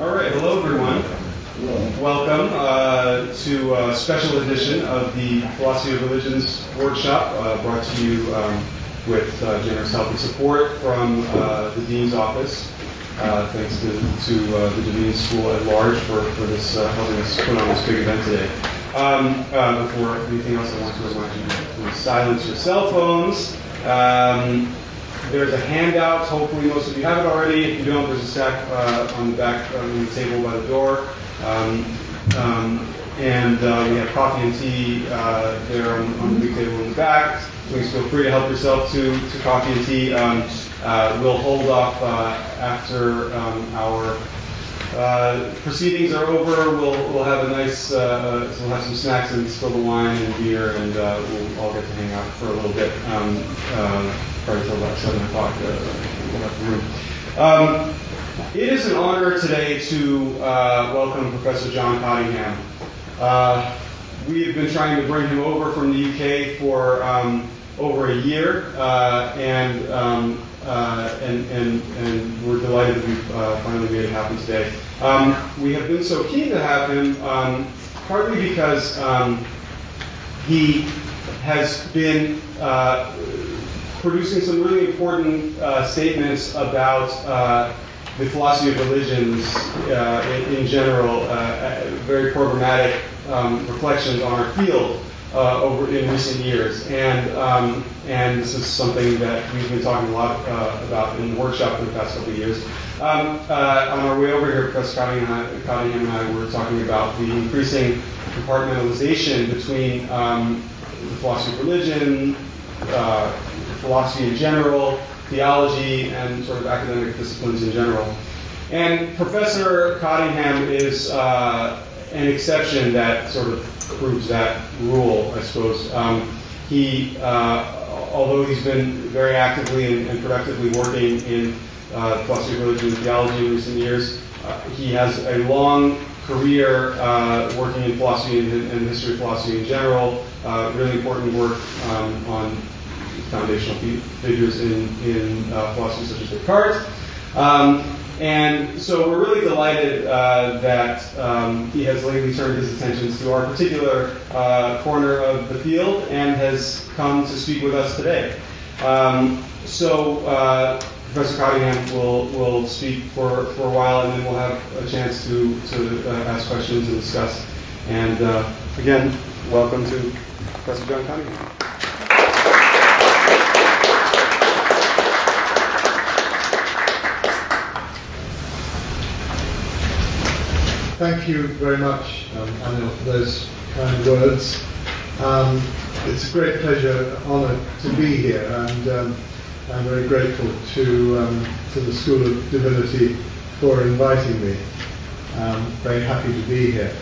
All right, hello everyone. Welcome to a special edition of the Philosophy of Religions workshop, brought to you with generous help and support from the Dean's Office. Thanks to the Devine School at large for this helping us put on this big event today. Before anything else, I want to remind you to silence your cell phones. There's a handout. Hopefully most of you have it already. If you don't, there's a stack on the back on the table by the door. And we have coffee and tea there on the big table in the back. Please feel free to help yourself to coffee and tea. We'll hold off after our proceedings are over. We'll have a nice, we'll have some snacks and spill the wine and beer, and we'll all get to hang out for a little bit. Probably until about 7 o'clock. We'll have the room. It is an honor today to welcome Professor John Cottingham. We have been trying to bring him over from the UK for over a year, and we're delighted that we've finally made it happen today. We have been so keen to have him, partly because he has been producing some really important statements about the philosophy of religions in general, very programmatic reflections on our field over in recent years, and this is something that we've been talking a lot about in the workshop for the past couple of years. On our way over here, Professor Cottingham and I were talking about the increasing compartmentalization between the philosophy of religion, philosophy in general, theology, and sort of academic disciplines in general. And Professor Cottingham is an exception that sort of proves that rule, I suppose. He, although he's been very actively and productively working in philosophy of religion and theology in recent years, he has a long career working in philosophy and history of philosophy in general, really important work on foundational figures in philosophy such as Descartes. And so we're really delighted that he has lately turned his attentions to our particular corner of the field and has come to speak with us today. Professor Cottingham will speak for a while, and then we'll have a chance to ask questions and discuss. And again, welcome to Professor John Cottingham. Thank you very much, Anil, for those kind words. It's a great pleasure, honour to be here, and I'm very grateful to the School of Divinity for inviting me. Very happy to be here.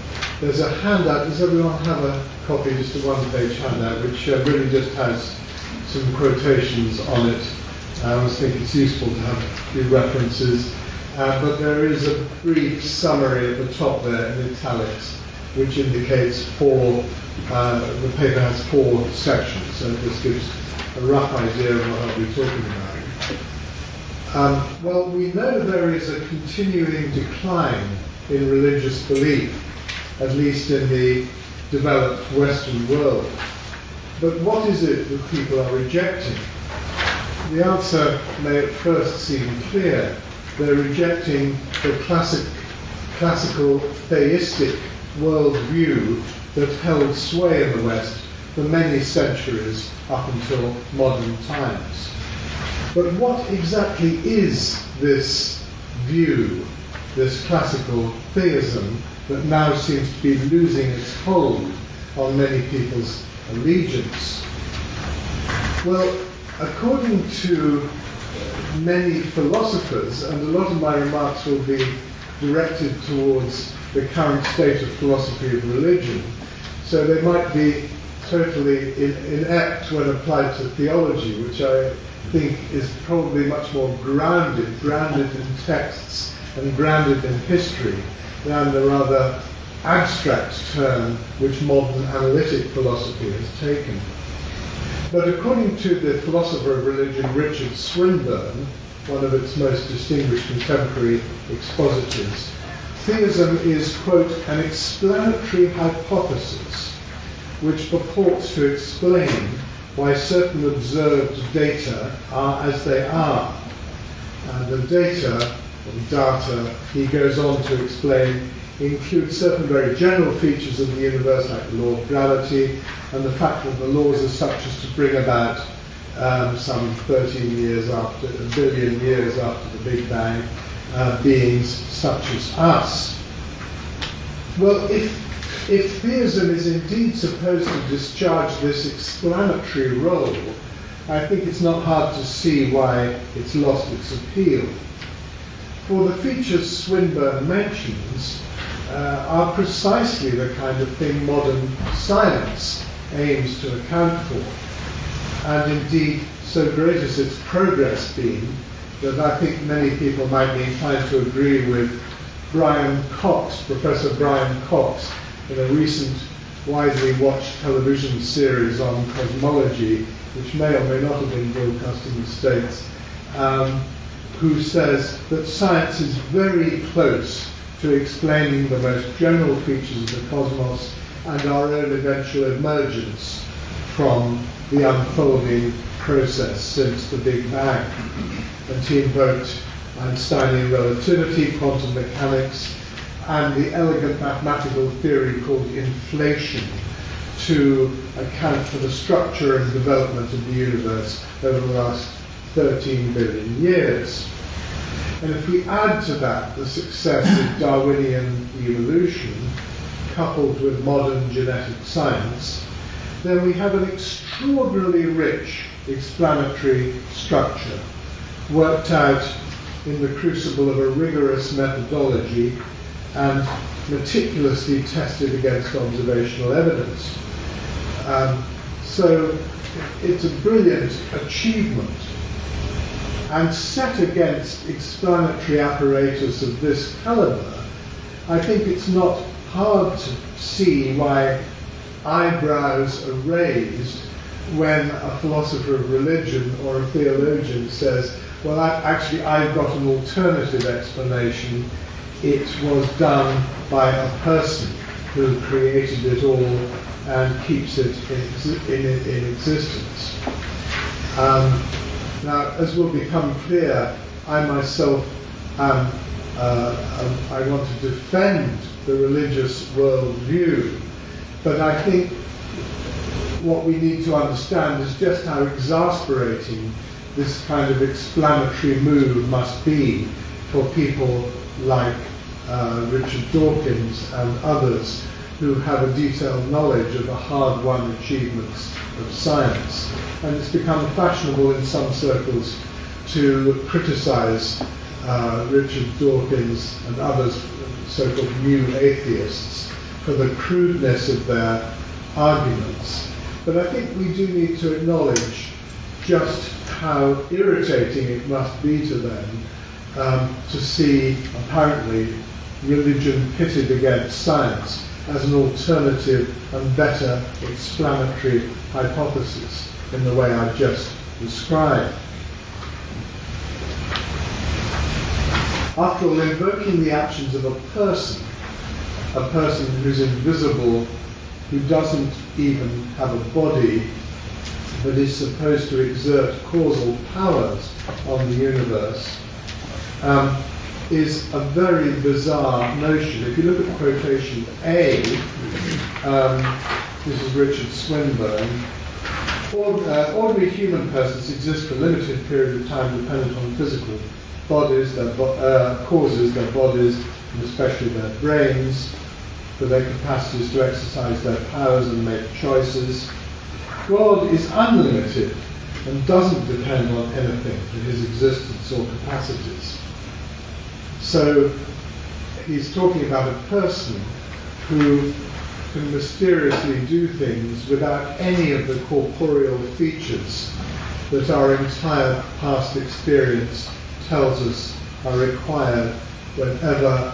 There's a handout. Does everyone have a copy? Just a one-page handout, which really just has some quotations on it. I always think it's useful to have a few references. But there is a brief summary at the top there in italics, which indicates the paper has 4 sections, so this gives a rough idea of what I'll be talking about. Well, we know there is a continuing decline in religious belief, at least in the developed Western world. But what is it that people are rejecting? The answer may at first seem clear. They're rejecting the classical theistic worldview that held sway in the West for many centuries up until modern times. But what exactly is this view, this classical theism, that now seems to be losing its hold on many people's allegiance? Well, according to many philosophers, and a lot of my remarks will be directed towards the current state of philosophy of religion, so they might be totally inept when applied to theology, which I think is probably much more grounded in texts and grounded in history than the rather abstract turn which modern analytic philosophy has taken. But according to the philosopher of religion Richard Swinburne, one of its most distinguished contemporary expositors, theism is, quote, an explanatory hypothesis which purports to explain why certain observed data are as they are. And the data, he goes on to explain, include certain very general features of the universe, like the law of gravity, and the fact that the laws are such as to bring about some 13 years after, a billion years after the Big Bang, beings such as us. Well, if theism is indeed supposed to discharge this explanatory role, I think it's not hard to see why it's lost its appeal. For the features Swinburne mentions are precisely the kind of thing modern science aims to account for. And indeed, so great has its progress been that I think many people might be inclined to agree with Brian Cox, Professor Brian Cox, in a recent widely watched television series on cosmology, which may or may not have been broadcast in the States, who says that science is very close to explaining the most general features of the cosmos and our own eventual emergence from the unfolding process since the Big Bang. And he invoked Einsteinian relativity, quantum mechanics, and the elegant mathematical theory called inflation to account for the structure and development of the universe over the last 13 billion years. And if we add to that the success of Darwinian evolution, coupled with modern genetic science, then we have an extraordinarily rich explanatory structure, worked out in the crucible of a rigorous methodology and meticulously tested against observational evidence. So it's a brilliant achievement. And set against explanatory apparatus of this caliber, I think it's not hard to see why eyebrows are raised when a philosopher of religion or a theologian says, well, I've got an alternative explanation. It was done by a person who created it all and keeps it in existence. Now, as will become clear, I myself I want to defend the religious worldview, but I think what we need to understand is just how exasperating this kind of explanatory move must be for people like Richard Dawkins and others who have a detailed knowledge of the hard-won achievements of science. And it's become fashionable in some circles to criticize Richard Dawkins and others, so-called new atheists, for the crudeness of their arguments. But I think we do need to acknowledge just how irritating it must be to them to see, apparently, religion pitted against science as an alternative and better explanatory hypothesis in the way I've just described. After all, invoking the actions of a person who's invisible, who doesn't even have a body, but is supposed to exert causal powers on the universe, is a very bizarre notion. If you look at quotation A, this is Richard Swinburne, ordinary human persons exist for a limited period of time dependent on physical bodies, their causes, their bodies, and especially their brains, for their capacities to exercise their powers and make choices. God is unlimited and doesn't depend on anything for his existence or capacities. So he's talking about a person who can mysteriously do things without any of the corporeal features that our entire past experience tells us are required whenever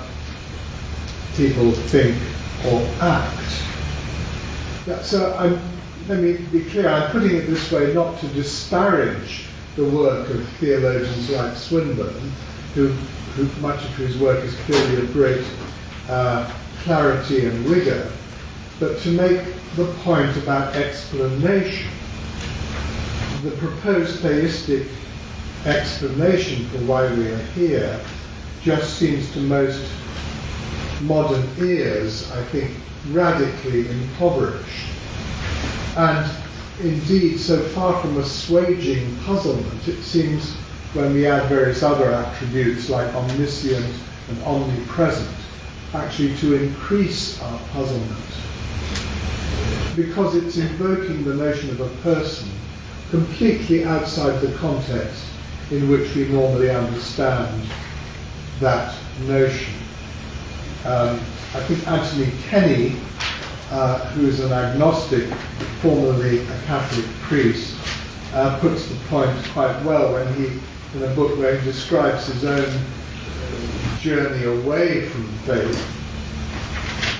people think or act. So let me be clear, I'm putting it this way not to disparage the work of theologians like Swinburne, who much of whose work is clearly of great clarity and rigour, but to make the point about explanation. The proposed theistic explanation for why we are here just seems to most modern ears, I think, radically impoverished. And indeed, so far from assuaging puzzlement, it seems when we add various other attributes like omniscient and omnipresent, actually to increase our puzzlement. Because it's invoking the notion of a person completely outside the context in which we normally understand that notion. I think Anthony Kenny, who is an agnostic, formerly a Catholic priest, puts the point quite well when he, in a book where he describes his own journey away from faith.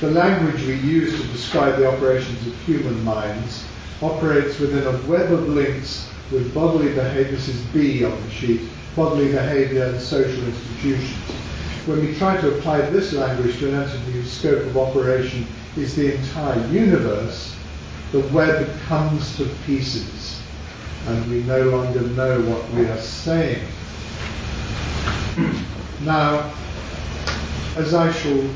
The language we use to describe the operations of human minds operates within a web of links with bodily behavior, this is B on the sheet, bodily behavior and social institutions. When we try to apply this language to an entity whose scope of operation is the entire universe, the web comes to pieces and we no longer know what we are saying. Now, as I shall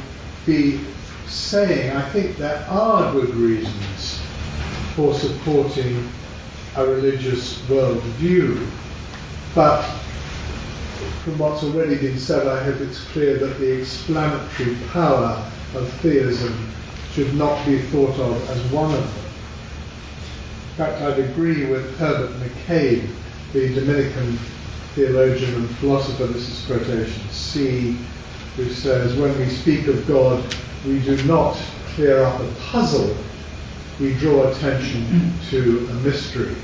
be saying, I think there are good reasons for supporting a religious worldview, but from what's already been said, I hope it's clear that the explanatory power of theism should not be thought of as one of them. In fact, I'd agree with Herbert McCabe, the Dominican theologian and philosopher, this is quotation C, who says, when we speak of God, we do not clear up a puzzle, we draw attention to a mystery.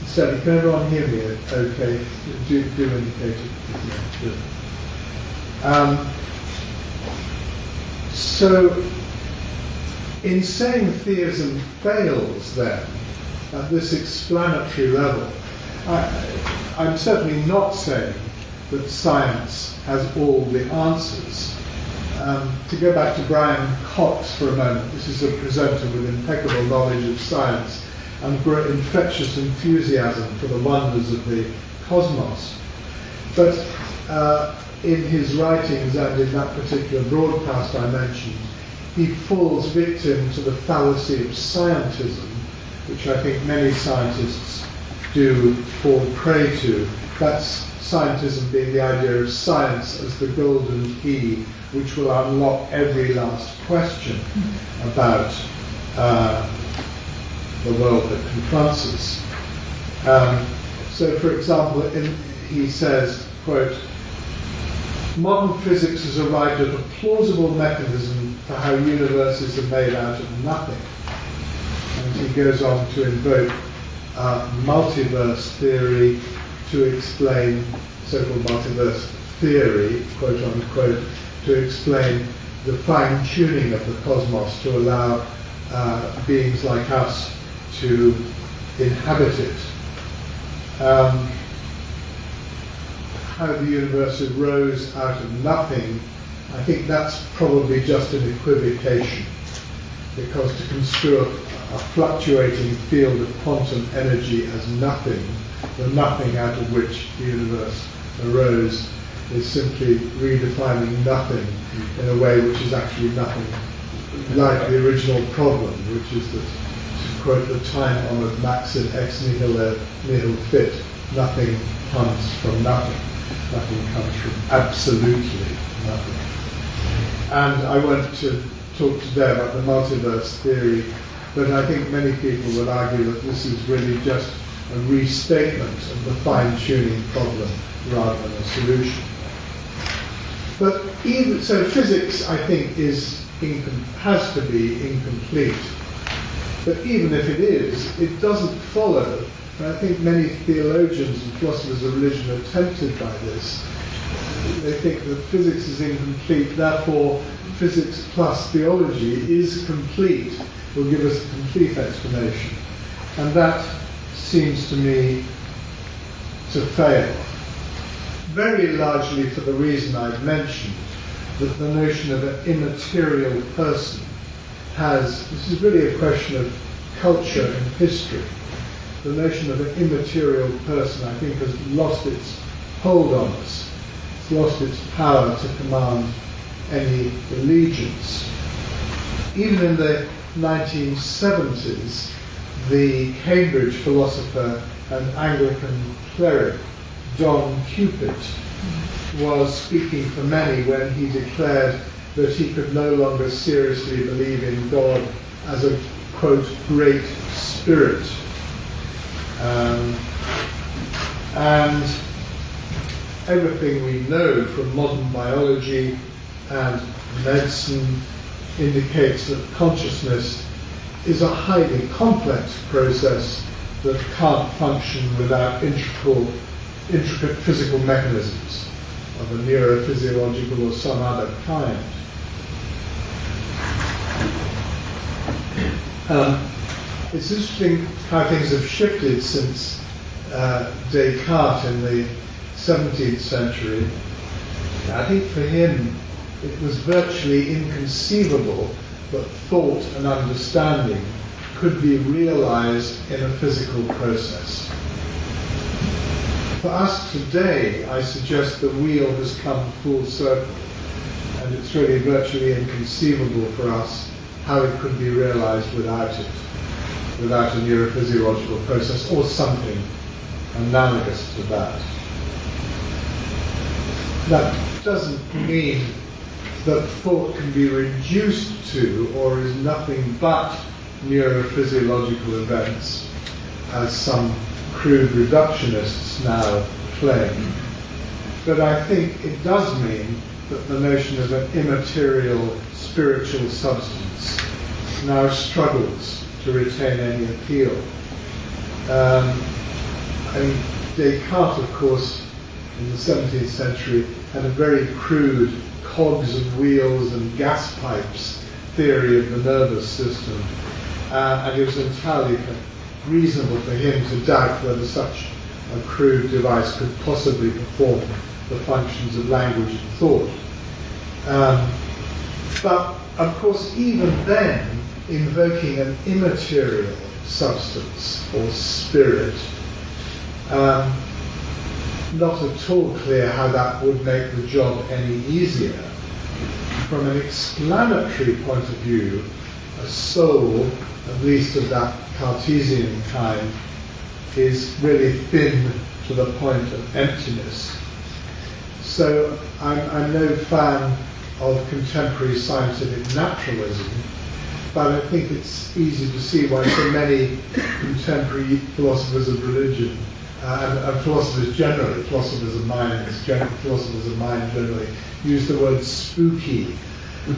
So, can everyone hear me okay? Do indicate it. So, in saying theism fails then, at this explanatory level, I'm certainly not saying that science has all the answers. To go back to Brian Cox for a moment, this is a presenter with impeccable knowledge of science and infectious enthusiasm for the wonders of the cosmos. But in his writings and in that particular broadcast I mentioned, he falls victim to the fallacy of scientism, which I think many scientists do fall prey to. That's scientism being the idea of science as the golden key which will unlock every last question about the world that confronts us. So, for example, he says, quote, modern physics has arrived at a plausible mechanism for how universes are made out of nothing. And he goes on to invoke multiverse theory to explain, so-called multiverse theory, quote unquote, to explain the fine-tuning of the cosmos to allow beings like us to inhabit it. How the universe arose out of nothing, I think that's probably just an equivocation, because to construe a fluctuating field of quantum energy as nothing, the nothing out of which the universe arose, is simply redefining nothing in a way which is actually nothing like the original problem, which is that, to quote the time-honoured maxim, ex nihilo nihil fit, nothing comes from nothing. Nothing comes from absolutely nothing. And I want to talk today about the multiverse theory, but I think many people would argue that this is really just a restatement of the fine-tuning problem rather than a solution. But even so, physics, I think, has to be incomplete. But even if it is, it doesn't follow. And I think many theologians and philosophers of religion are tempted by this. They think that physics is incomplete, therefore physics plus theology is complete, will give us a complete explanation. And that seems to me to fail. Very largely for the reason I've mentioned, that the notion of an immaterial person this is really a question of culture and history. The notion of an immaterial person, I think, has lost its hold on us. It's lost its power to command any allegiance. Even in the 1970s, the Cambridge philosopher and Anglican cleric John Cupid was speaking for many when he declared that he could no longer seriously believe in God as a, quote, great spirit. And everything we know from modern biology and medicine indicates that consciousness is a highly complex process that can't function without intricate physical mechanisms of a neurophysiological or some other kind. It's interesting how things have shifted since Descartes in the 17th century. I think for him it was virtually inconceivable that thought and understanding could be realized in a physical process. For us today, I suggest the wheel has come full circle, and it's really virtually inconceivable for us how it could be realized without it, without a neurophysiological process or something analogous to that. That doesn't mean that thought can be reduced to or is nothing but neurophysiological events, as some crude reductionists now claim. But I think it does mean that the notion of an immaterial spiritual substance now struggles to retain any appeal. Descartes, of course, in the 17th century, had a very crude cogs and wheels and gas pipes theory of the nervous system, and it was entirely reasonable for him to doubt whether such a crude device could possibly perform the functions of language and thought. But, of course, even then, invoking an immaterial substance or spirit, not at all clear how that would make the job any easier. From an explanatory point of view, a soul, at least of that Cartesian kind, is really thin to the point of emptiness. So I'm no fan of contemporary scientific naturalism, but I think it's easy to see why so many contemporary philosophers of religion and philosophers generally, philosophers of mind generally, use the word spooky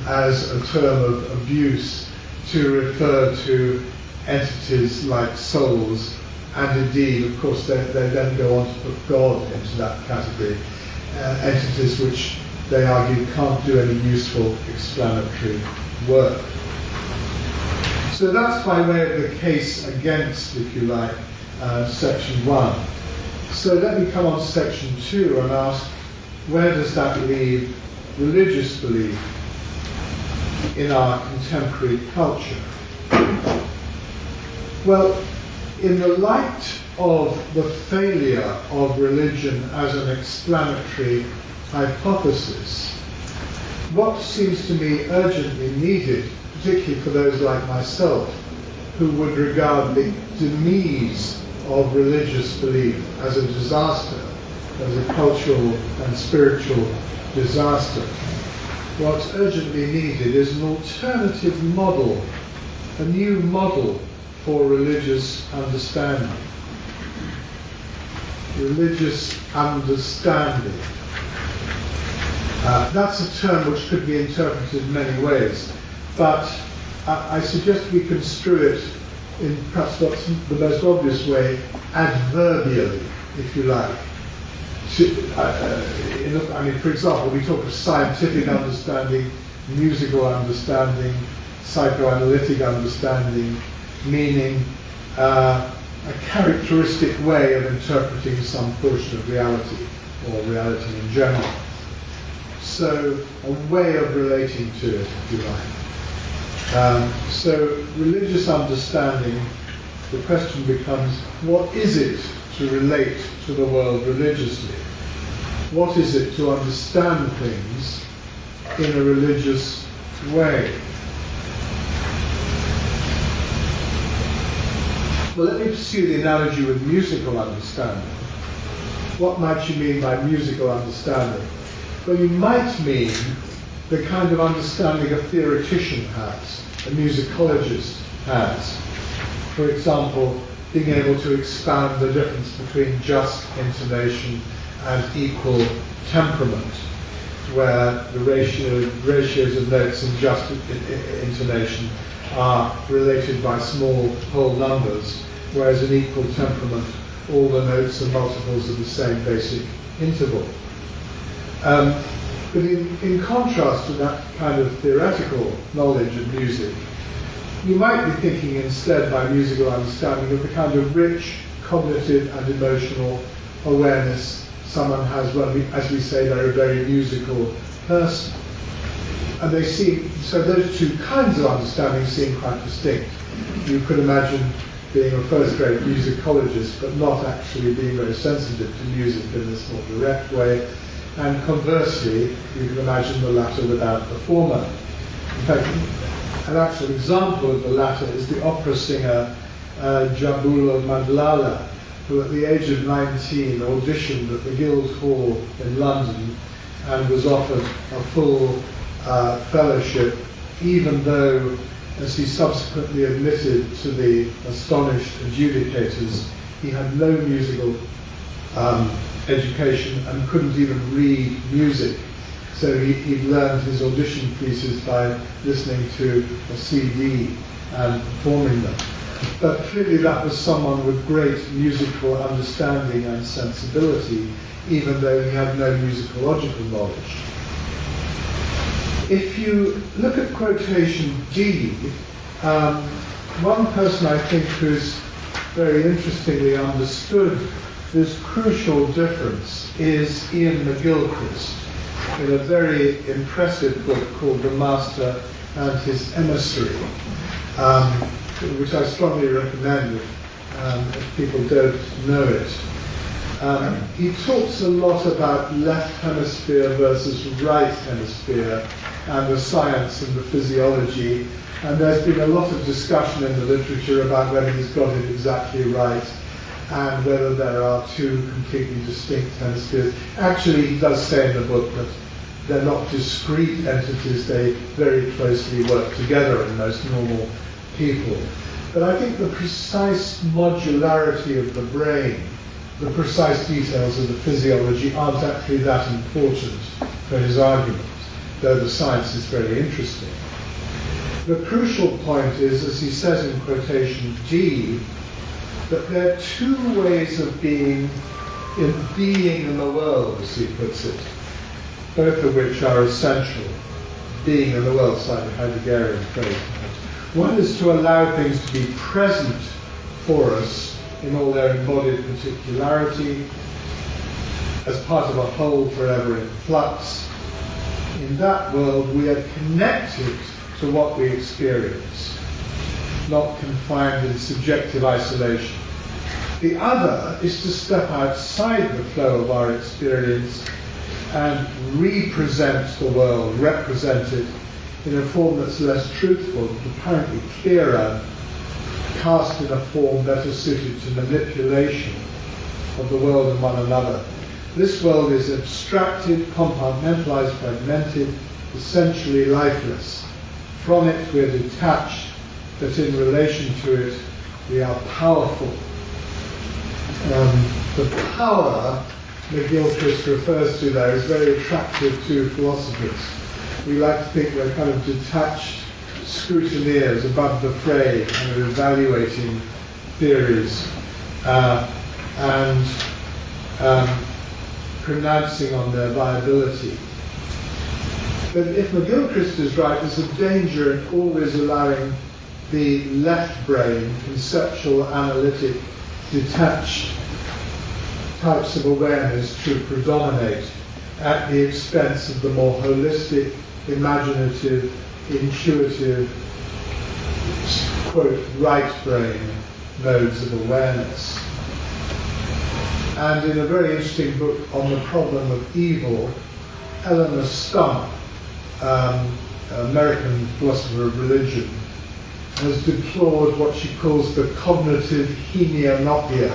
as a term of abuse to refer to entities like souls, and indeed, of course, they then go on to put God into that category, entities which they argue can't do any useful explanatory work. So that's by way of the case against, if you like, section 1. So let me come on to section 2 and ask, where does that leave religious belief in our contemporary culture? Well, in the light of the failure of religion as an explanatory hypothesis, what seems to me urgently needed, particularly for those like myself, who would regard the demise of religious belief as a disaster, as a cultural and spiritual disaster, what's urgently needed is an alternative model, a new model for religious understanding. Religious understanding. That's a term which could be interpreted in many ways, but I suggest we construe it in perhaps not the most obvious way, adverbially, if you like. For example, we talk of scientific understanding, musical understanding, psychoanalytic understanding, meaning, a characteristic way of interpreting some portion of reality, or reality in general. So a way of relating to it, if you like. So religious understanding, the question becomes, what is it to relate to the world religiously? What is it to understand things in a religious way? Well, let me pursue the analogy with musical understanding. What might you mean by musical understanding? Well, you might mean the kind of understanding a theoretician has, a musicologist has. For example, being able to expound the difference between just intonation and equal temperament, where the ratios of notes in just intonation are related by small whole numbers, whereas in equal temperament, all the notes are multiples of the same basic interval. But in contrast to that kind of theoretical knowledge of music, you might be thinking instead by musical understanding of the kind of rich cognitive and emotional awareness someone has when, as we say, they're a very musical person. And they seem, so those two kinds of understanding seem quite distinct. You could imagine being a first-grade musicologist, but not actually being very sensitive to music in this more direct way. And conversely, you can imagine the latter without the former. In fact, an actual example of the latter is the opera singer Jambulo Mandlala, who at the age of 19 auditioned at the Guildhall in London and was offered a full fellowship, even though, as he subsequently admitted to the astonished adjudicators, he had no musical education and couldn't even read music. So he learned his audition pieces by listening to a CD and performing them. But clearly that was someone with great musical understanding and sensibility, even though he had no musicological knowledge. If you look at quotation D, one person I think who's very interestingly understood this crucial difference is Ian McGilchrist, in a very impressive book called The Master and His Emissary, which I strongly recommend if people don't know it. He talks a lot about left hemisphere versus right hemisphere and the science and the physiology, and there's been a lot of discussion in the literature about whether he's got it exactly right and whether there are two completely distinct hemispheres. Actually, he does say in the book that they're not discrete entities, they very closely work together in most normal people. But I think the precise modularity of the brain, the precise details of the physiology aren't actually that important for his argument, though the science is very interesting. The crucial point is, as he says in quotation G, that there are two ways of being in the world, as he puts it, both of which are essential. Being in the world, slightly Heideggerian phrase. One is to allow things to be present for us in all their embodied particularity, as part of a whole forever in flux. In that world, we are connected to what we experience, not confined in subjective isolation. The other is to step outside the flow of our experience and represent the world, represent it in a form that's less truthful, but apparently clearer, cast in a form better suited to manipulation of the world and one another. This world is abstracted, compartmentalized, fragmented, essentially lifeless. From it we're detached, but in relation to it we are powerful. The power McGilchrist refers to there is very attractive to philosophers. We like to think we're kind of detached scrutineers above the fray, kind of evaluating theories and pronouncing on their viability. But if McGilchrist is right, there's a danger in always allowing the left brain, conceptual, analytic, detached types of awareness to predominate at the expense of the more holistic, imaginative, intuitive, quote, right brain modes of awareness. And in a very interesting book on the problem of evil, Eleanor Stump, American philosopher of religion, has deplored what she calls the cognitive hemianopia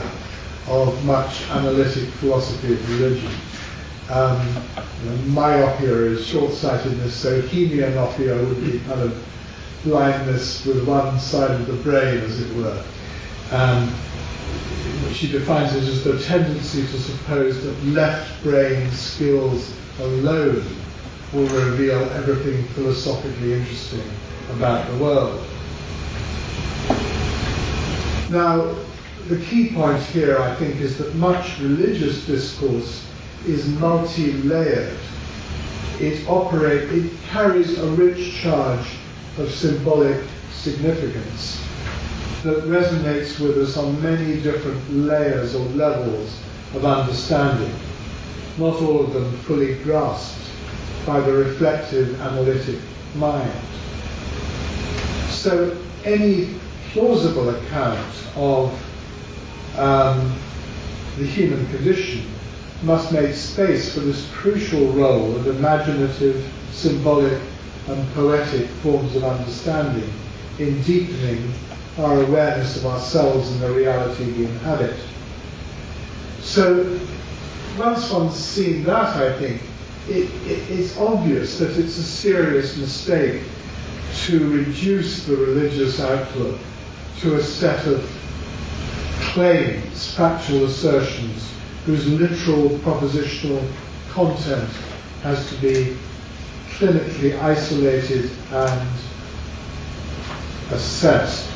of much analytic philosophy of religion. Myopia is short-sightedness, so hemianopia would be kind of blindness with one side of the brain, as it were. She defines it as the tendency to suppose that left brain skills alone will reveal everything philosophically interesting about the world. Now, the key point here, I think, is that much religious discourse is multi-layered. It carries a rich charge of symbolic significance that resonates with us on many different layers or levels of understanding, not all of them fully grasped by the reflective, analytic mind. So any plausible account of the human condition must make space for this crucial role of imaginative, symbolic, and poetic forms of understanding in deepening our awareness of ourselves and the reality we inhabit. So once one's seen that, I think, it's obvious that it's a serious mistake to reduce the religious outlook to a set of claims, factual assertions, whose literal propositional content has to be clinically isolated and assessed.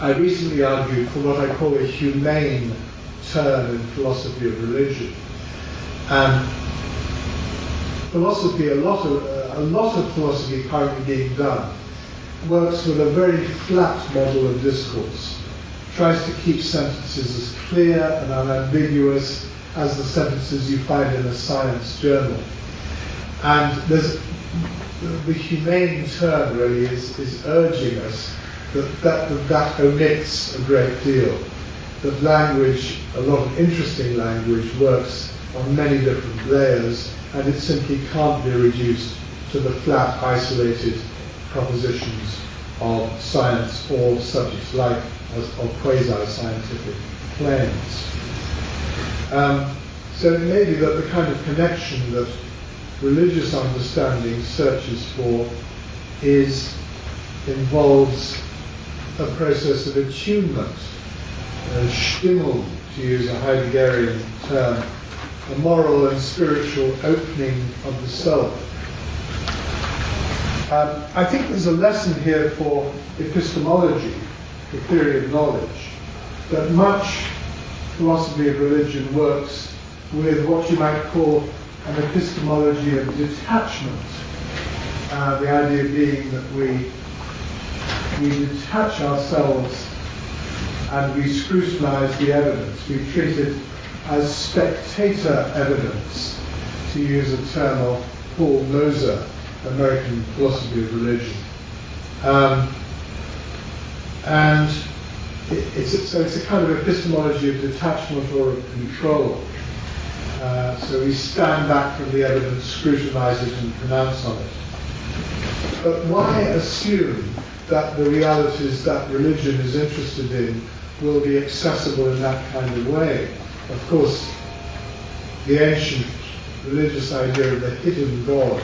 I recently argued for what I call a humane turn in philosophy of religion. And philosophy, a lot of philosophy currently being done, works with a very flat model of discourse, tries to keep sentences as clear and unambiguous as the sentences you find in a science journal. And the humane turn really is urging us that omits a great deal. That language, a lot of interesting language, works on many different layers, and it simply can't be reduced to the flat, isolated propositions of science or subjects like of quasi-scientific claims. So it may be that the kind of connection that religious understanding searches for involves a process of attunement, Stimmung, to use a Heideggerian term, a moral and spiritual opening of the self. I think there's a lesson here for epistemology, the theory of knowledge, that much philosophy of religion works with what you might call an epistemology of detachment. The idea being that we detach ourselves and we scrutinize the evidence. We treat it as spectator evidence, to use a term of Paul Moser, American philosophy of religion. And it's a kind of epistemology of detachment or of control. So we stand back from the evidence, scrutinize it, and pronounce on it. But why assume that the realities that religion is interested in will be accessible in that kind of way? Of course, the ancient religious idea of the hidden God,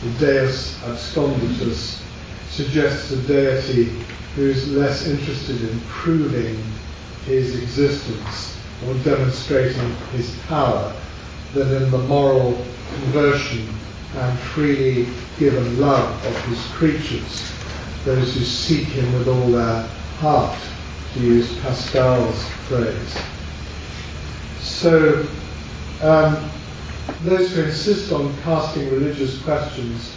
the Deus absconditus, suggests a deity who is less interested in proving his existence or demonstrating his power than in the moral conversion and freely given love of his creatures, those who seek him with all their heart, to use Pascal's phrase. So, those who insist on casting religious questions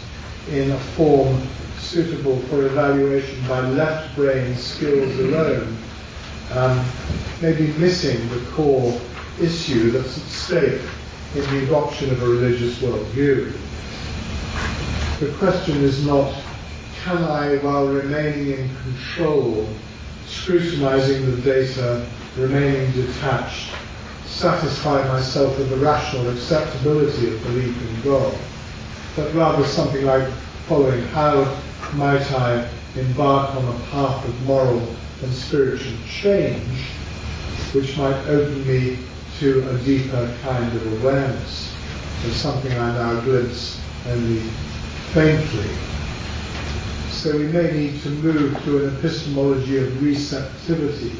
in a form suitable for evaluation by left brain skills alone maybe missing the core issue that's at stake in the adoption of a religious worldview. The question is not, can I, while remaining in control, scrutinizing the data, remaining detached, satisfy myself with the rational acceptability of belief in God, but rather something like following, how might I embark on a path of moral and spiritual change which might open me to a deeper kind of awareness of something I now glimpse only faintly. So we may need to move to an epistemology of receptivity.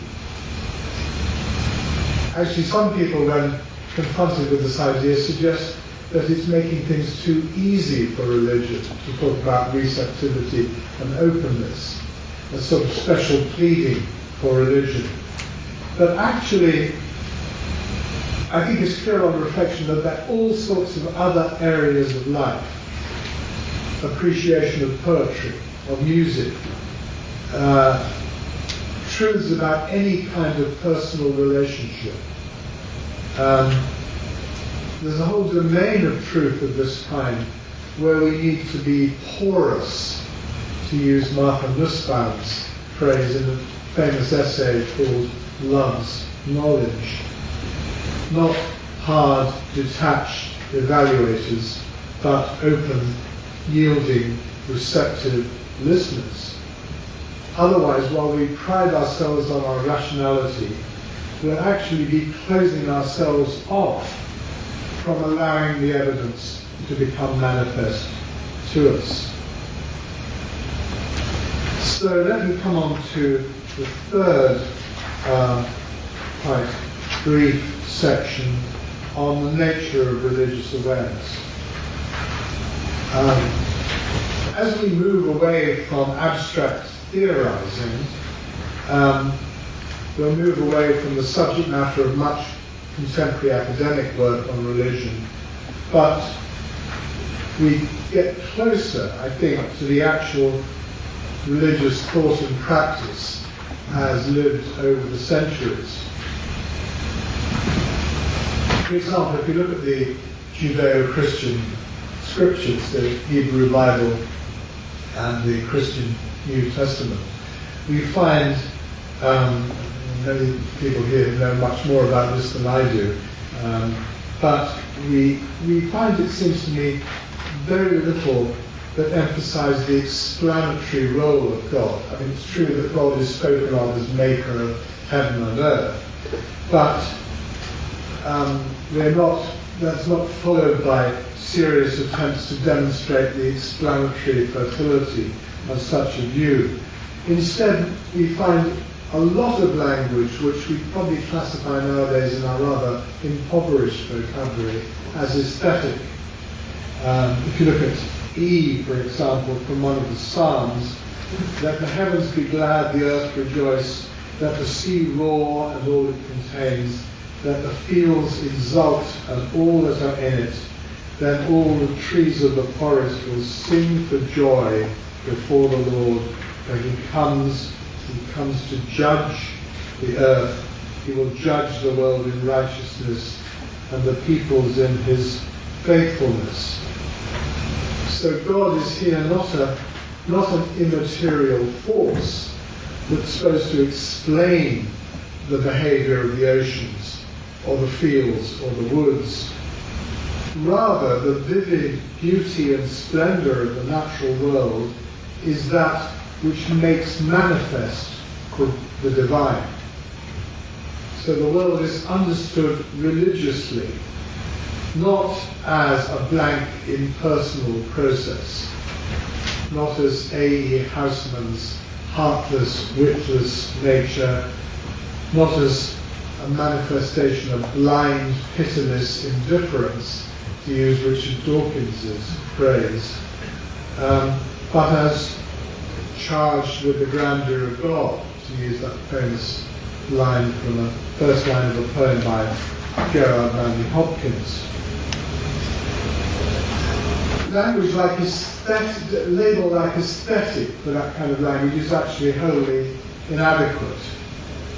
Actually, some people, when confronted with this idea, suggest that it's making things too easy for religion to talk about receptivity and openness, a sort of special pleading for religion. But actually, I think it's clear on reflection that there are all sorts of other areas of life. Appreciation of poetry, of music, truths about any kind of personal relationship. There's a whole domain of truth of this kind where we need to be porous, to use Martha Nussbaum's phrase in a famous essay called Love's Knowledge. Not hard, detached evaluators, but open, yielding, receptive listeners. Otherwise, while we pride ourselves on our rationality, we'll actually be closing ourselves off from allowing the evidence to become manifest to us. So let me come on to the third quite brief section on the nature of religious awareness. As we move away from abstract theorizing, we'll move away from the subject matter of much contemporary academic work on religion, but we get closer, I think, to the actual religious thought and practice as lived over the centuries. For example, if you look at the Judeo-Christian scriptures, the Hebrew Bible and the Christian New Testament, we find, many people here know much more about this than I do, but we find, it seems to me, very little that emphasise the explanatory role of God. I mean, it's true that God is spoken of as maker of heaven and earth, but that's not followed by serious attempts to demonstrate the explanatory fertility of such a view. Instead, we find a lot of language which we probably classify nowadays in our rather impoverished vocabulary as aesthetic. If you look at Eve, for example, from one of the Psalms, let the heavens be glad, the earth rejoice, let the sea roar and all it contains, let the fields exult and all that are in it, then all the trees of the forest will sing for joy before the Lord, when He comes to judge the earth. He will judge the world in righteousness and the peoples in His faithfulness. So God is here not an immaterial force that's supposed to explain the behavior of the oceans or the fields or the woods. Rather, the vivid beauty and splendor of the natural world is that which makes manifest the divine. So the world is understood religiously, not as a blank impersonal process, not as A.E. Housman's heartless, witless nature, not as a manifestation of blind, pitiless indifference, to use Richard Dawkins's phrase, but as charged with the grandeur of God, to use that famous line from the first line of a poem by Gerard Manley Hopkins. Language like aesthetic, labelled like aesthetic for that kind of language, is actually wholly inadequate.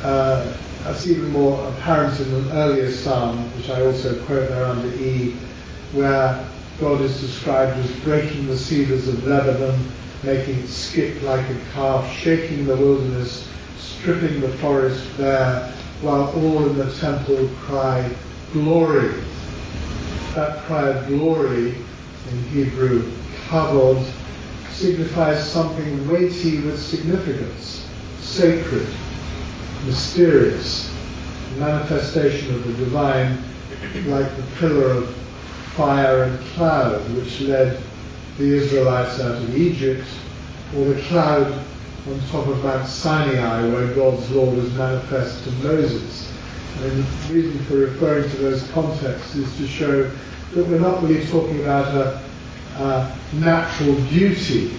that's even more apparent in an earlier psalm, which I also quote there under E, where God is described as breaking the cedars of Lebanon, making it skip like a calf, shaking the wilderness, stripping the forest bare, while all in the temple cry, glory. That cry of glory, in Hebrew, kavod, signifies something weighty with significance, sacred, mysterious, manifestation of the divine, like the pillar of fire and cloud which led the Israelites out of Egypt, or the cloud on top of Mount Sinai where God's law was manifest to Moses. And the reason for referring to those contexts is to show that we're not really talking about a natural beauty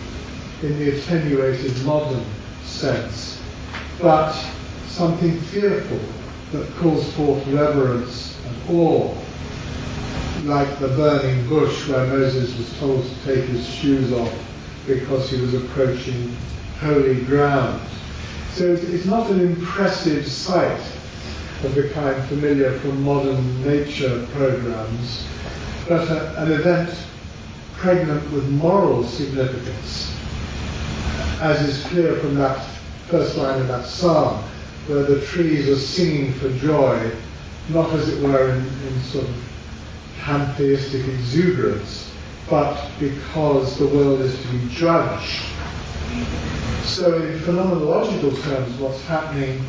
in the attenuated modern sense, but something fearful that calls forth reverence and awe, like the burning bush where Moses was told to take his shoes off because he was approaching holy ground. So it's not an impressive sight of the kind familiar from modern nature programs, but an event pregnant with moral significance, as is clear from that first line of that psalm, where the trees are singing for joy, not as it were in sort of pantheistic exuberance, but because the world is to be judged. So in phenomenological terms, what's happening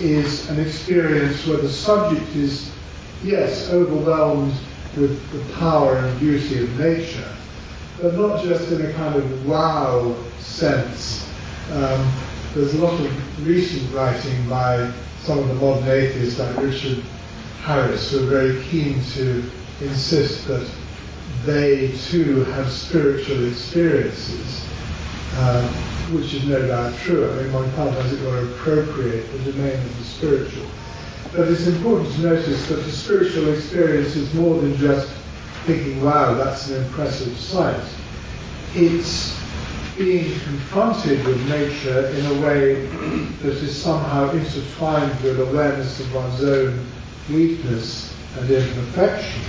is an experience where the subject is, yes, overwhelmed with the power and beauty of nature, but not just in a kind of wow sense. There's a lot of recent writing by some of the modern atheists like Richard Harris, who are very keen to insist that they too have spiritual experiences, which is no doubt true. I mean, one can't, as it were, appropriate the domain of the spiritual. But it's important to notice that the spiritual experience is more than just thinking, wow, that's an impressive sight. It's being confronted with nature in a way that is somehow intertwined with awareness of one's own weakness and imperfection,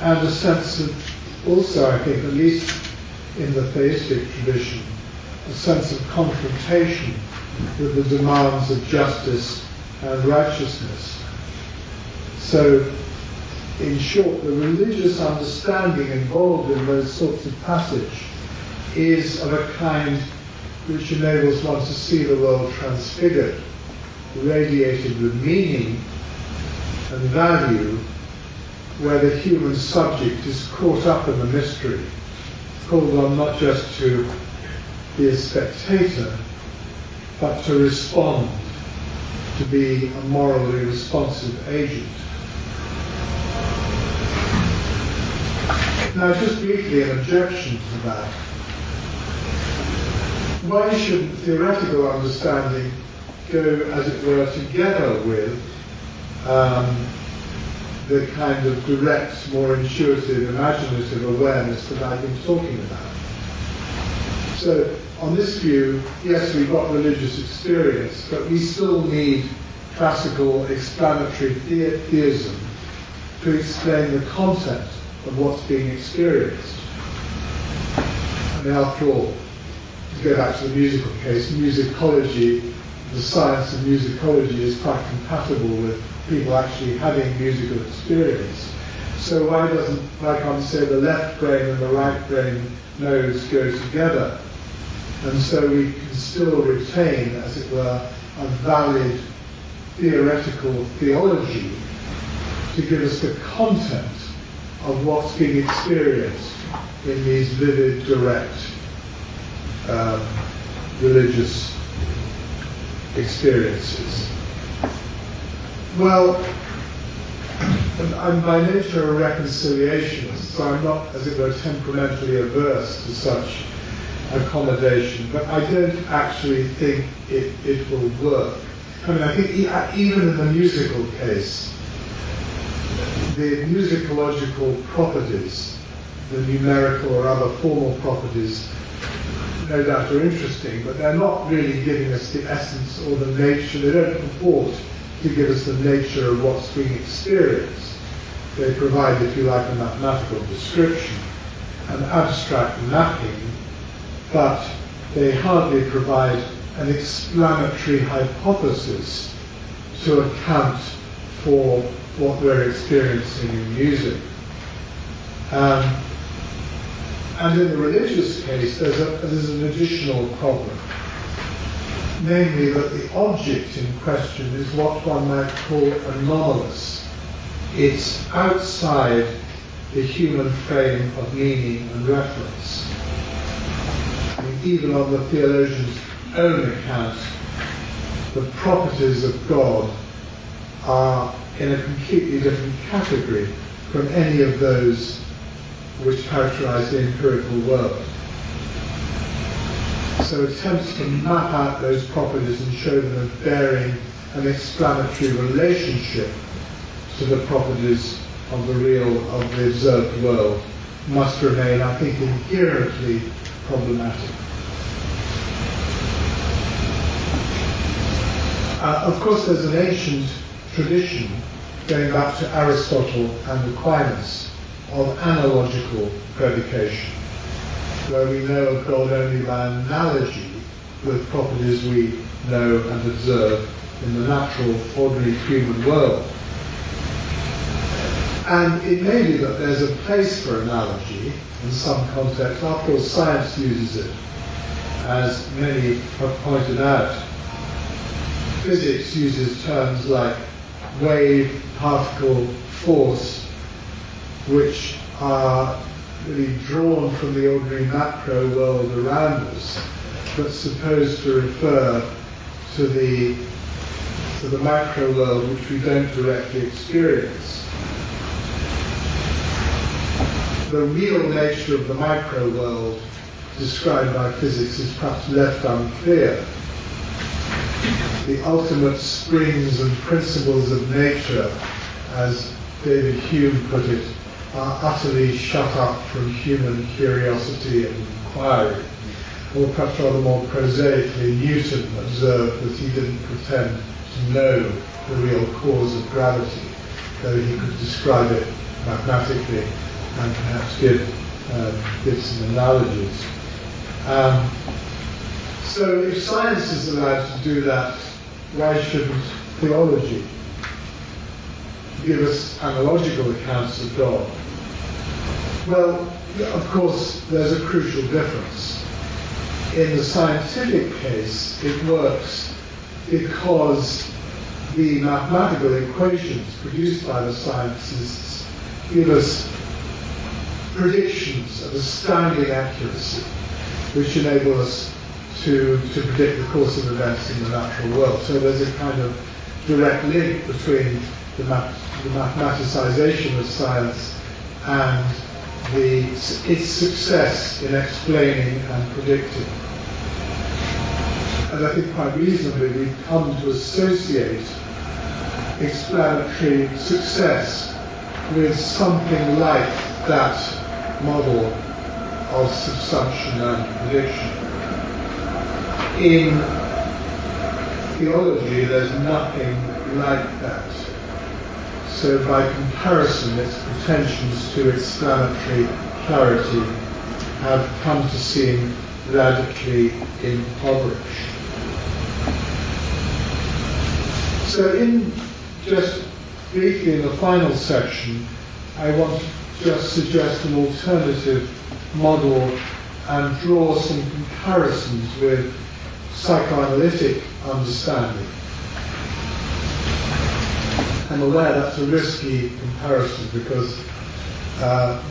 and a sense of, also I think, at least in the theistic tradition, a sense of confrontation with the demands of justice and righteousness. So, in short, the religious understanding involved in those sorts of passage is of a kind which enables one to see the world transfigured, radiated with meaning and value, where the human subject is caught up in the mystery, called on not just to be a spectator, but to respond, to be a morally responsive agent. Now, just briefly, an objection to that. Why shouldn't theoretical understanding go, as it were, together with the kind of direct, more intuitive, imaginative awareness that I've been talking about? So, on this view, yes, we've got religious experience, but we still need classical explanatory theism to explain the content of what's being experienced. I mean, after all, to go back to the musical case, musicology, the science of musicology is quite compatible with people actually having musical experience. So why can't say the left brain and the right brain nodes go together? And so we can still retain, as it were, a valid theoretical theology to give us the content of what's being experienced in these vivid, direct religious experiences. Well, I'm by nature a reconciliationist, so I'm not, as it were, temperamentally averse to such accommodation, but I don't actually think it will work. I mean, I think even in the musical case, the musicological properties, the numerical or other formal properties, no doubt are interesting, but they're not really giving us the essence or the nature. They don't purport to give us the nature of what's being experienced. They provide, if you like, a mathematical description, an abstract mapping, but they hardly provide an explanatory hypothesis to account for what we're experiencing in music. And in the religious case, there's an additional problem, namely that the object in question is what one might call anomalous. It's outside the human frame of meaning and reference. I mean, even on the theologian's own account, the properties of God are in a completely different category from any of those which characterize the empirical world. So attempts to map out those properties and show them as bearing an explanatory relationship to the properties of the real, of the observed world must remain, I think, inherently problematic. Of course, there's an ancient tradition going back to Aristotle and Aquinas of analogical predication, where we know of God only by analogy with properties we know and observe in the natural, ordinary human world. And it may be that there's a place for analogy in some context. After all, science uses it, as many have pointed out. Physics uses terms like wave, particle, force, which are really drawn from the ordinary macro world around us, but supposed to refer to the macro world which we don't directly experience. The real nature of the micro world described by physics is perhaps left unclear. The ultimate springs and principles of nature, as David Hume put it, are utterly shut up from human curiosity and inquiry. Or perhaps rather more prosaically, Newton observed that he didn't pretend to know the real cause of gravity, though he could describe it mathematically and perhaps give some analogies. So if science is allowed to do that, why shouldn't theology give us analogical accounts of God? Well, of course, there's a crucial difference. In the scientific case, it works because the mathematical equations produced by the scientists give us predictions of astounding accuracy, which enable us to predict the course of events in the natural world. So there's a kind of direct link between the mathematicization of science and its success in explaining and predicting. And I think quite reasonably we've come to associate explanatory success with something like that model of subsumption and prediction. In theology, there's nothing like that. So by comparison, its pretensions to explanatory clarity have come to seem radically impoverished. So just briefly in the final section, I want to just suggest an alternative model and draw some comparisons with psychoanalytic understanding. I'm aware that's a risky comparison because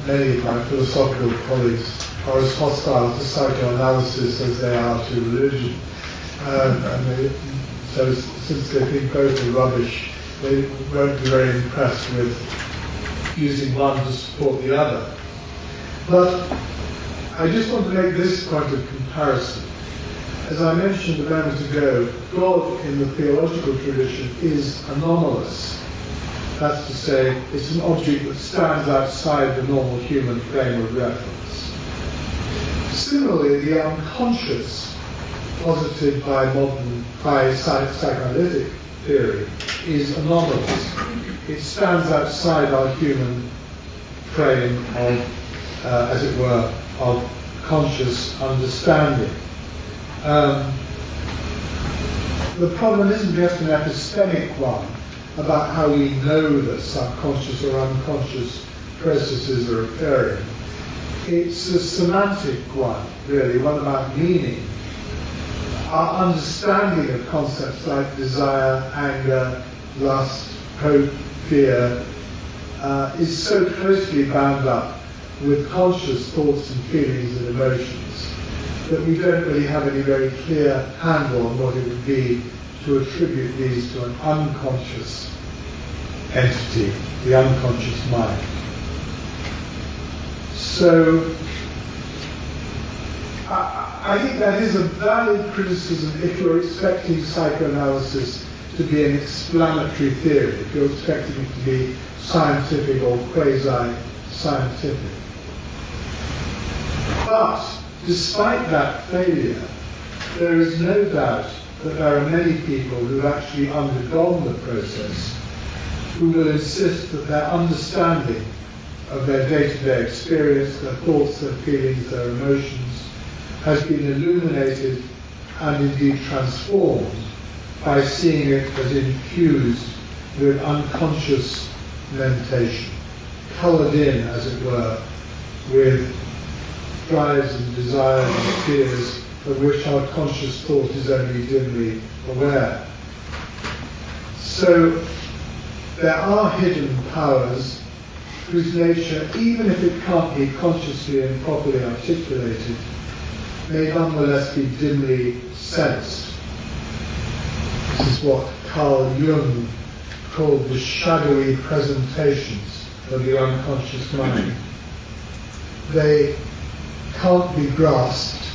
many of my philosophical colleagues are as hostile to psychoanalysis as they are to religion. So since they think both are rubbish, they won't be very impressed with using one to support the other. But I just want to make this point of comparison. As I mentioned a moment ago, God in the theological tradition is anomalous. That's to say, it's an object that stands outside the normal human frame of reference. Similarly, the unconscious, posited by psychoanalytic theory, is anomalous. It stands outside our human frame of, as it were, of conscious understanding. The problem isn't just an epistemic one about how we know that subconscious or unconscious processes are occurring. It's a semantic one, really, one about meaning. Our understanding of concepts like desire, anger, lust, hope, fear is so closely bound up with conscious thoughts and feelings and emotions that we don't really have any very clear handle on what it would be to attribute these to an unconscious entity, the unconscious mind. So, I think that is a valid criticism if you're expecting psychoanalysis to be an explanatory theory, if you're expecting it to be scientific or quasi-scientific. But, despite that failure, there is no doubt that there are many people who have actually undergone the process who will insist that their understanding of their day-to-day experience, their thoughts, their feelings, their emotions, has been illuminated and indeed transformed by seeing it as infused with unconscious mentation, coloured in, as it were, with drives and desires and fears of which our conscious thought is only dimly aware. So there are hidden powers whose nature, even if it can't be consciously and properly articulated, may nonetheless be dimly sensed. This is what Carl Jung called the shadowy presentations of the unconscious mind. They can't be grasped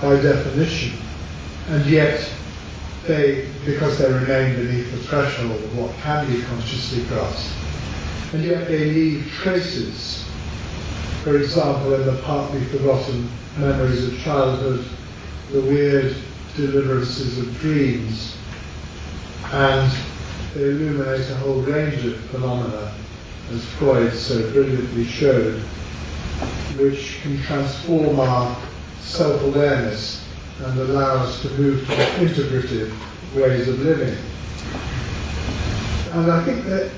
by definition, and yet they, because they remain beneath the threshold of what can be consciously grasped, and yet they leave traces. For example, in the partly forgotten memories of childhood, the weird deliverances of dreams, and they illuminate a whole range of phenomena, as Freud so brilliantly showed, which can transform our self-awareness and allow us to move to integrative ways of living. And I think that,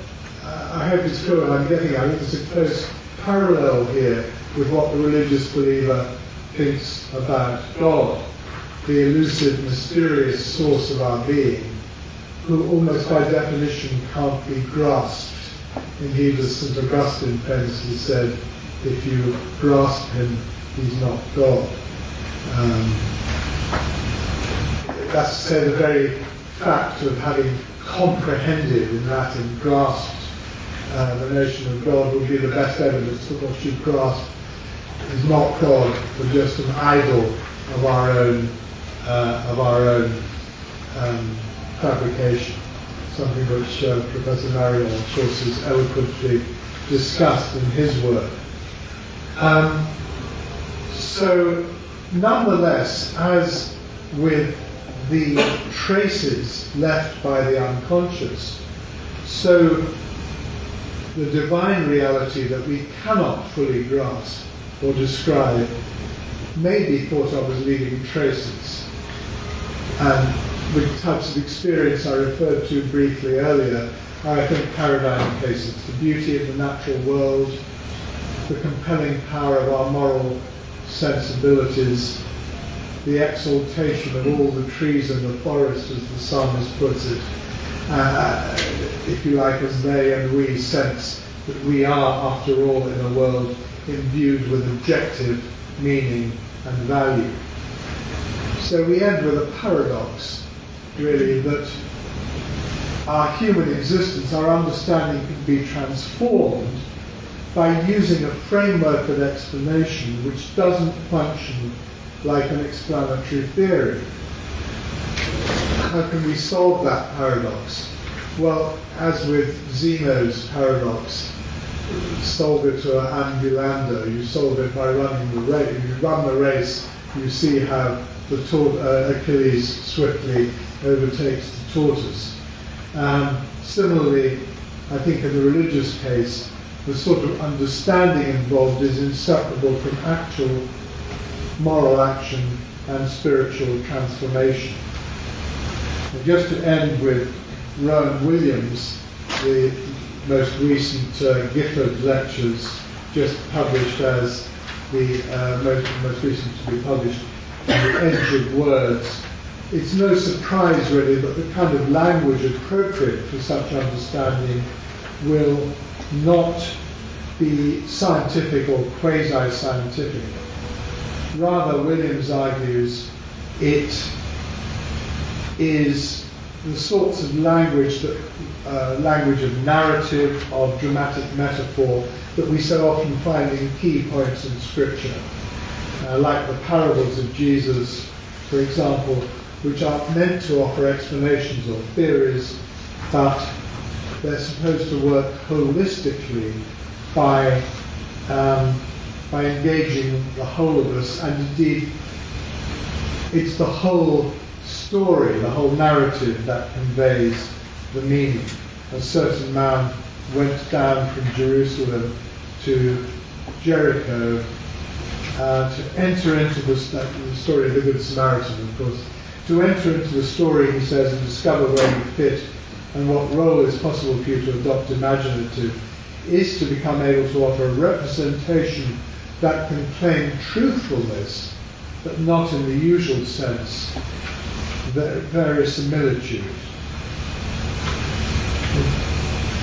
I hope it's clear what I'm getting at, there's a close parallel here with what the religious believer thinks about God, the elusive, mysterious source of our being, who almost by definition can't be grasped. Indeed, as St. Augustine famously said, if you grasp him, he's not God. That's to say, the very fact of having comprehended, in Latin, grasped the notion of God would be the best evidence that what you grasp is not God, but just an idol of our own fabrication. Something which Professor Marion, of course, has eloquently discussed in his work. So, nonetheless, as with the traces left by the unconscious, so the divine reality that we cannot fully grasp or describe may be thought of as leaving traces. And the types of experience I referred to briefly earlier are, I think, paradigm cases. The beauty of the natural world, the compelling power of our moral sensibilities, the exaltation of all the trees in the forest, as the psalmist puts it, if you like, as they and we sense that we are, after all, in a world imbued with objective meaning and value. So we end with a paradox, really, that our human existence, our understanding can be transformed by using a framework of explanation which doesn't function like an explanatory theory. How can we solve that paradox? Well, as with Zeno's paradox, solve it to an ambulando. You solve it by running the race. You run the race, you see how the Achilles swiftly overtakes the tortoise. Similarly, I think in the religious case, the sort of understanding involved is inseparable from actual moral action and spiritual transformation. And just to end with Rowan Williams, the most recent Gifford lectures, just published as the most recent to be published, The Edge of Words. It's no surprise really that the kind of language appropriate for such understanding will not be scientific or quasi-scientific. Rather, Williams argues it is the sorts of language that language of narrative, of dramatic metaphor that we so often find in key points in Scripture, like the parables of Jesus, for example, which aren't meant to offer explanations or theories, but they're supposed to work holistically by engaging the whole of us, and indeed it's the whole story, the whole narrative that conveys the meaning. A certain man went down from Jerusalem to Jericho to enter into the story of the Good Samaritan, of course. To enter into the story, he says, and discover where you fit and what role is possible for you to adopt imaginative, is to become able to offer a representation that can claim truthfulness, but not in the usual sense, verisimilitude. The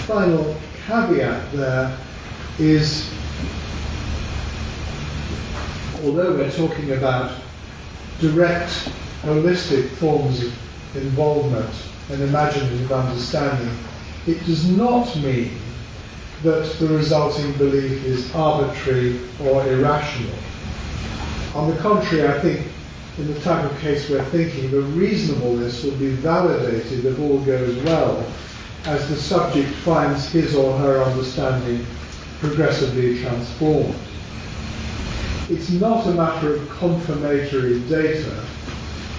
final caveat there is, although we're talking about direct, holistic forms of involvement and imaginative understanding, it does not mean that the resulting belief is arbitrary or irrational. On the contrary, I think in the type of case we're thinking, the reasonableness will be validated if all goes well, as the subject finds his or her understanding progressively transformed. It's not a matter of confirmatory data.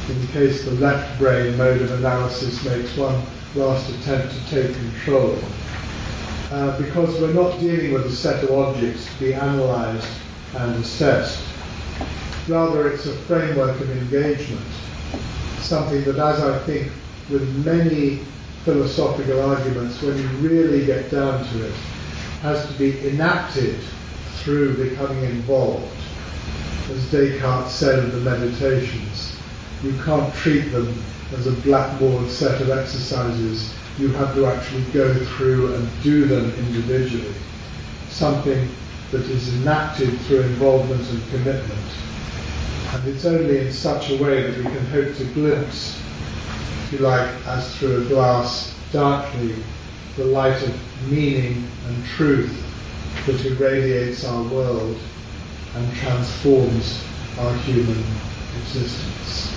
In case the left brain mode of analysis makes one last attempt to take control. Because we're not dealing with a set of objects to be analysed and assessed. Rather, it's a framework of engagement, something that, as I think with many philosophical arguments, when you really get down to it, has to be enacted through becoming involved. As Descartes said in the Meditations, you can't treat them as a blackboard set of exercises. You have to actually go through and do them individually. Something that is enacted through involvement and commitment. And it's only in such a way that we can hope to glimpse, if you like, as through a glass darkly, the light of meaning and truth that irradiates our world and transforms our human existence.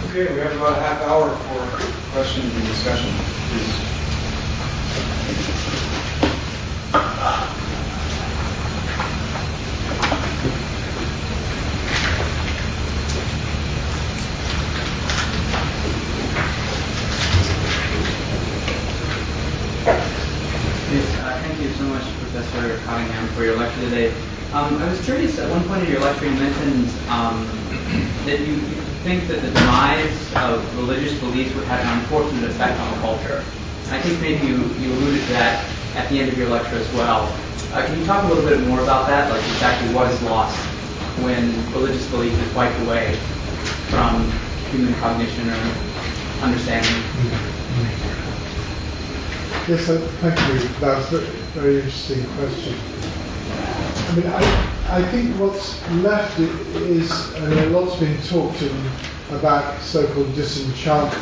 Okay, we have about a half hour for questions and discussion. Please. Thank you so much, Professor Cottingham, for your lecture today. I was curious, at one point in your lecture you mentioned that you think that the demise of religious beliefs would have an unfortunate effect on the culture. And I think maybe you alluded to that at the end of your lecture as well. Can you talk a little bit more about that, like exactly what is lost when religious belief is wiped away from human cognition or understanding? Yes, thank you. That's a very interesting question. I mean, I think what's left is, a lot's been talked about so-called disenchantment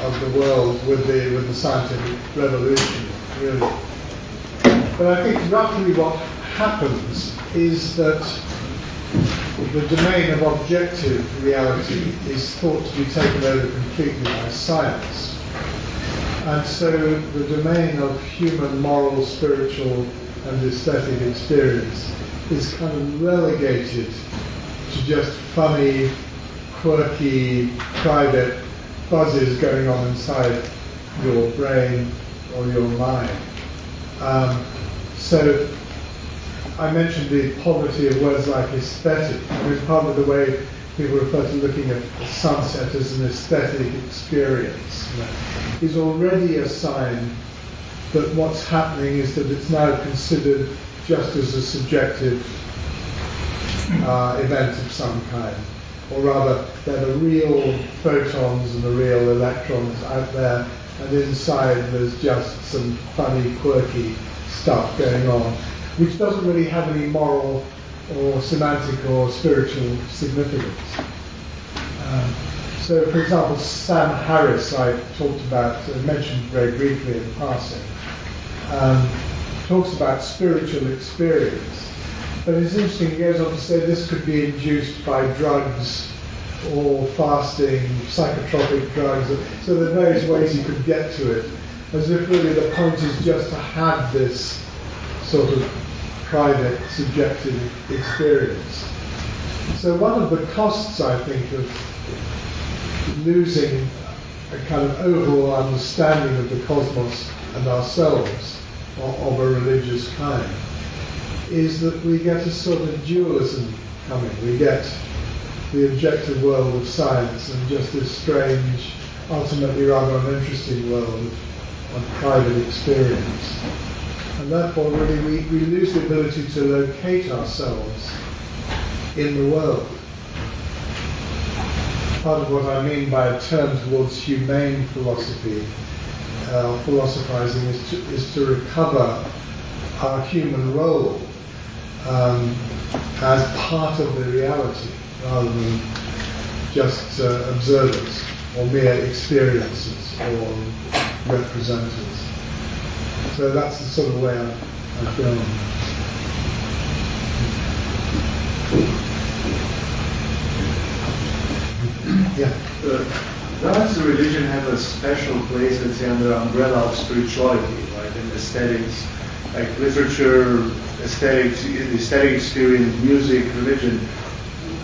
of the world with the scientific revolution, really. But I think roughly what happens is that the domain of objective reality is thought to be taken over completely by science. And so the domain of human, moral, spiritual, and aesthetic experience is kind of relegated to just funny, quirky, private buzzes going on inside your brain or your mind. So I mentioned the poverty of words like aesthetic. I mean, part of the way people refer to looking at a sunset as an aesthetic experience is already a sign that what's happening is that it's now considered just as a subjective event of some kind. Or rather, there are the real photons and the real electrons out there, and inside there's just some funny, quirky stuff going on, which doesn't really have any moral or semantic or spiritual significance. So, for example, Sam Harris, I talked about, mentioned very briefly in passing, talks about spiritual experience. But it's interesting, he goes on to say this could be induced by drugs or fasting, psychotropic drugs. So there are various ways you could get to it, as if really the point is just to have this sort of private, subjective experience. So one of the costs, I think, of losing a kind of overall understanding of the cosmos and ourselves of a religious kind is that we get a sort of dualism coming. We get the objective world of science and just this strange, ultimately rather uninteresting world of private experience. And therefore, really, we lose the ability to locate ourselves in the world. Part of what I mean by a turn towards humane philosophy, philosophizing, is to recover our human role as part of the reality, rather than just observers or mere experiencers or representatives. So that's the sort of way I've gone. Yeah. Does religion have a special place, let's say, under the umbrella of spirituality, right? And aesthetics, like literature, aesthetics, aesthetic experience, music, religion.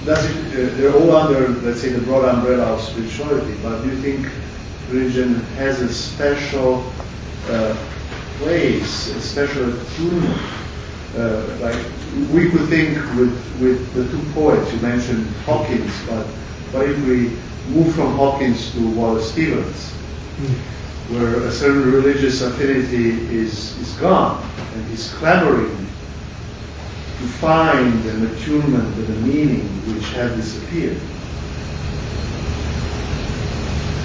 Does it? They're all under, let's say, the broad umbrella of spirituality. But do you think religion has a special place, a special attunement? Like we could think with the two poets you mentioned, Hawkins, but what if we move from Hawkins to Wallace Stevens, where a certain religious affinity is gone, and he's clamoring to find an attunement and a meaning which had disappeared?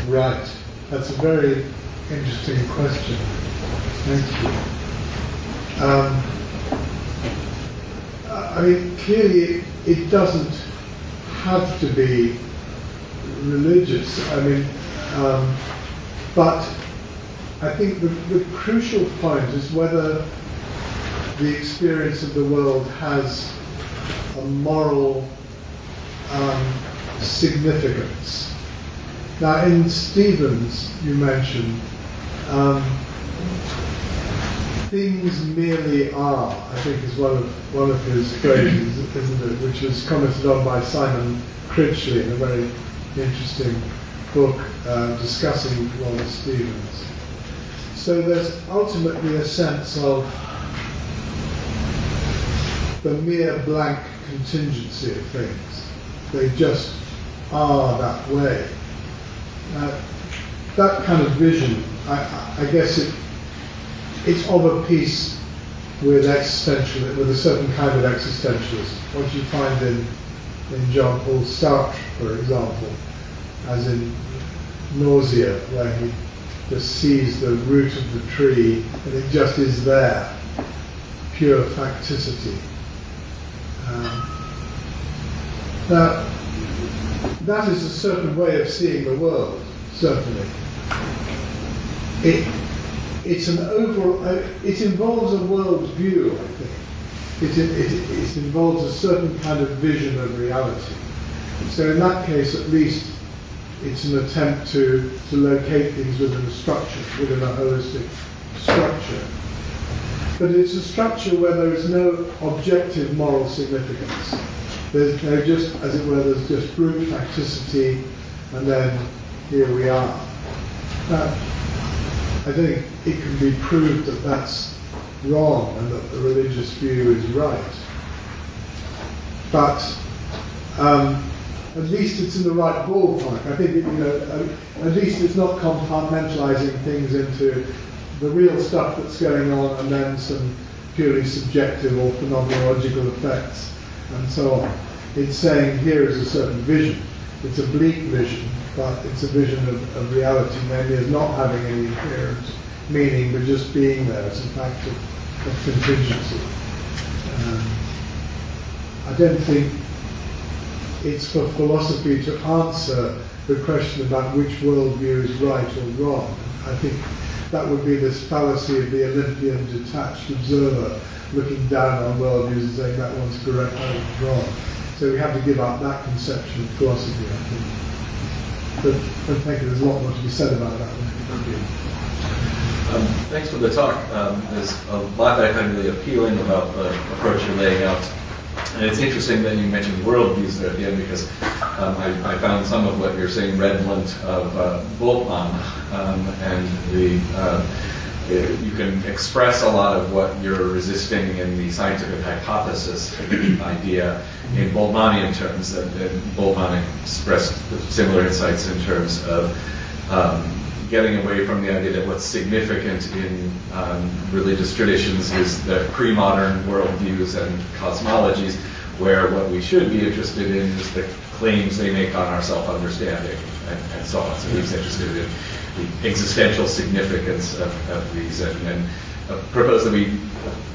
Right. That's a very interesting question. Thank you. I mean, clearly it doesn't have to be religious. I mean, but I think the crucial point is whether the experience of the world has a moral significance. Now, in Stevens, you mentioned, things merely are, I think is one of his phrases, isn't it, which was commented on by Simon Critchley in a very interesting book discussing Wallace Stevens. So there's ultimately a sense of the mere blank contingency of things. They just are that way. That kind of vision, I guess it's of a piece with existential, with a certain kind of existentialism. What you find in Jean Paul Sartre, for example, as in Nausea, where he just sees the root of the tree and it just is there, pure facticity. Now, that is a certain way of seeing the world, certainly. It's an overall, it involves a world view, I think. it involves a certain kind of vision of reality. So in that case, at least, it's an attempt to locate things within a structure, within a holistic structure. But it's a structure where there is no objective moral significance. There's no just, as it were, there's just brute facticity, and then here we are. Now, I think it can be proved that that's wrong and that the religious view is right. But at least it's in the right ballpark. I think at least it's not compartmentalizing things into the real stuff that's going on and then some purely subjective or phenomenological effects and so on. It's saying here is a certain vision. It's a bleak vision, but it's a vision of reality, namely as not having any inherent meaning, but just being there as a fact of contingency. I don't think it's for philosophy to answer the question about which worldview is right or wrong. I think that would be this fallacy of the Olympian detached observer looking down on worldviews and saying that one's correct, that one's wrong. So we have to give up that conception of philosophy, I think. But thank you, there's a lot more to be said about that. Thank you. Thanks for the talk. There's a lot that I find really appealing about the approach you're laying out. And it's interesting that you mentioned worldviews there at the end, because I found some of what you're saying redolent of Bultmann, and you can express a lot of what you're resisting in the scientific hypothesis idea in Bultmannian terms. And Bultmann expressed similar insights in terms of getting away from the idea that what's significant in religious traditions is the pre-modern worldviews and cosmologies, where what we should be interested in is the claims they make on our self-understanding and so on. So he's interested in the existential significance of these, and propose that we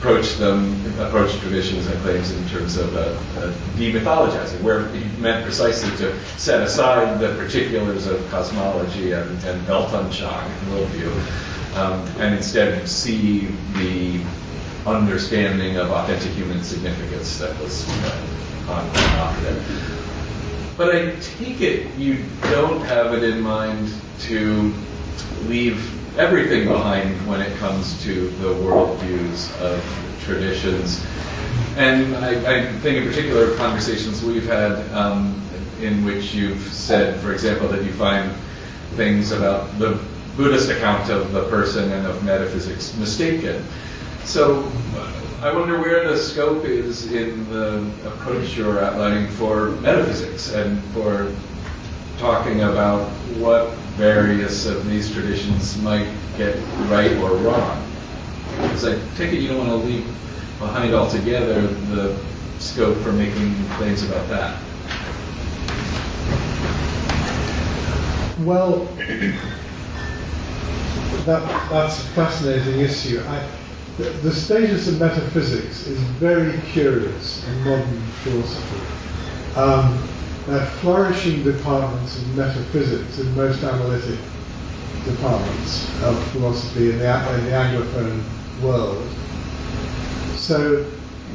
approach traditions and claims in terms of demythologizing, where he meant precisely to set aside the particulars of cosmology and Weltanschauung worldview, and instead see the understanding of authentic human significance that was on there. But I take it you don't have it in mind to leave everything behind when it comes to the worldviews of traditions. And I think in particular of conversations we've had in which you've said, for example, that you find things about the Buddhist account of the person and of metaphysics mistaken. So I wonder where the scope is in the approach you're outlining for metaphysics and for talking about what various of these traditions might get right or wrong. Because I take it you don't want to leave behind altogether the scope for making claims about that. Well, that's a fascinating issue. The status of metaphysics is very curious in modern philosophy. There are flourishing departments of metaphysics in most analytic departments of philosophy in the Anglophone world. So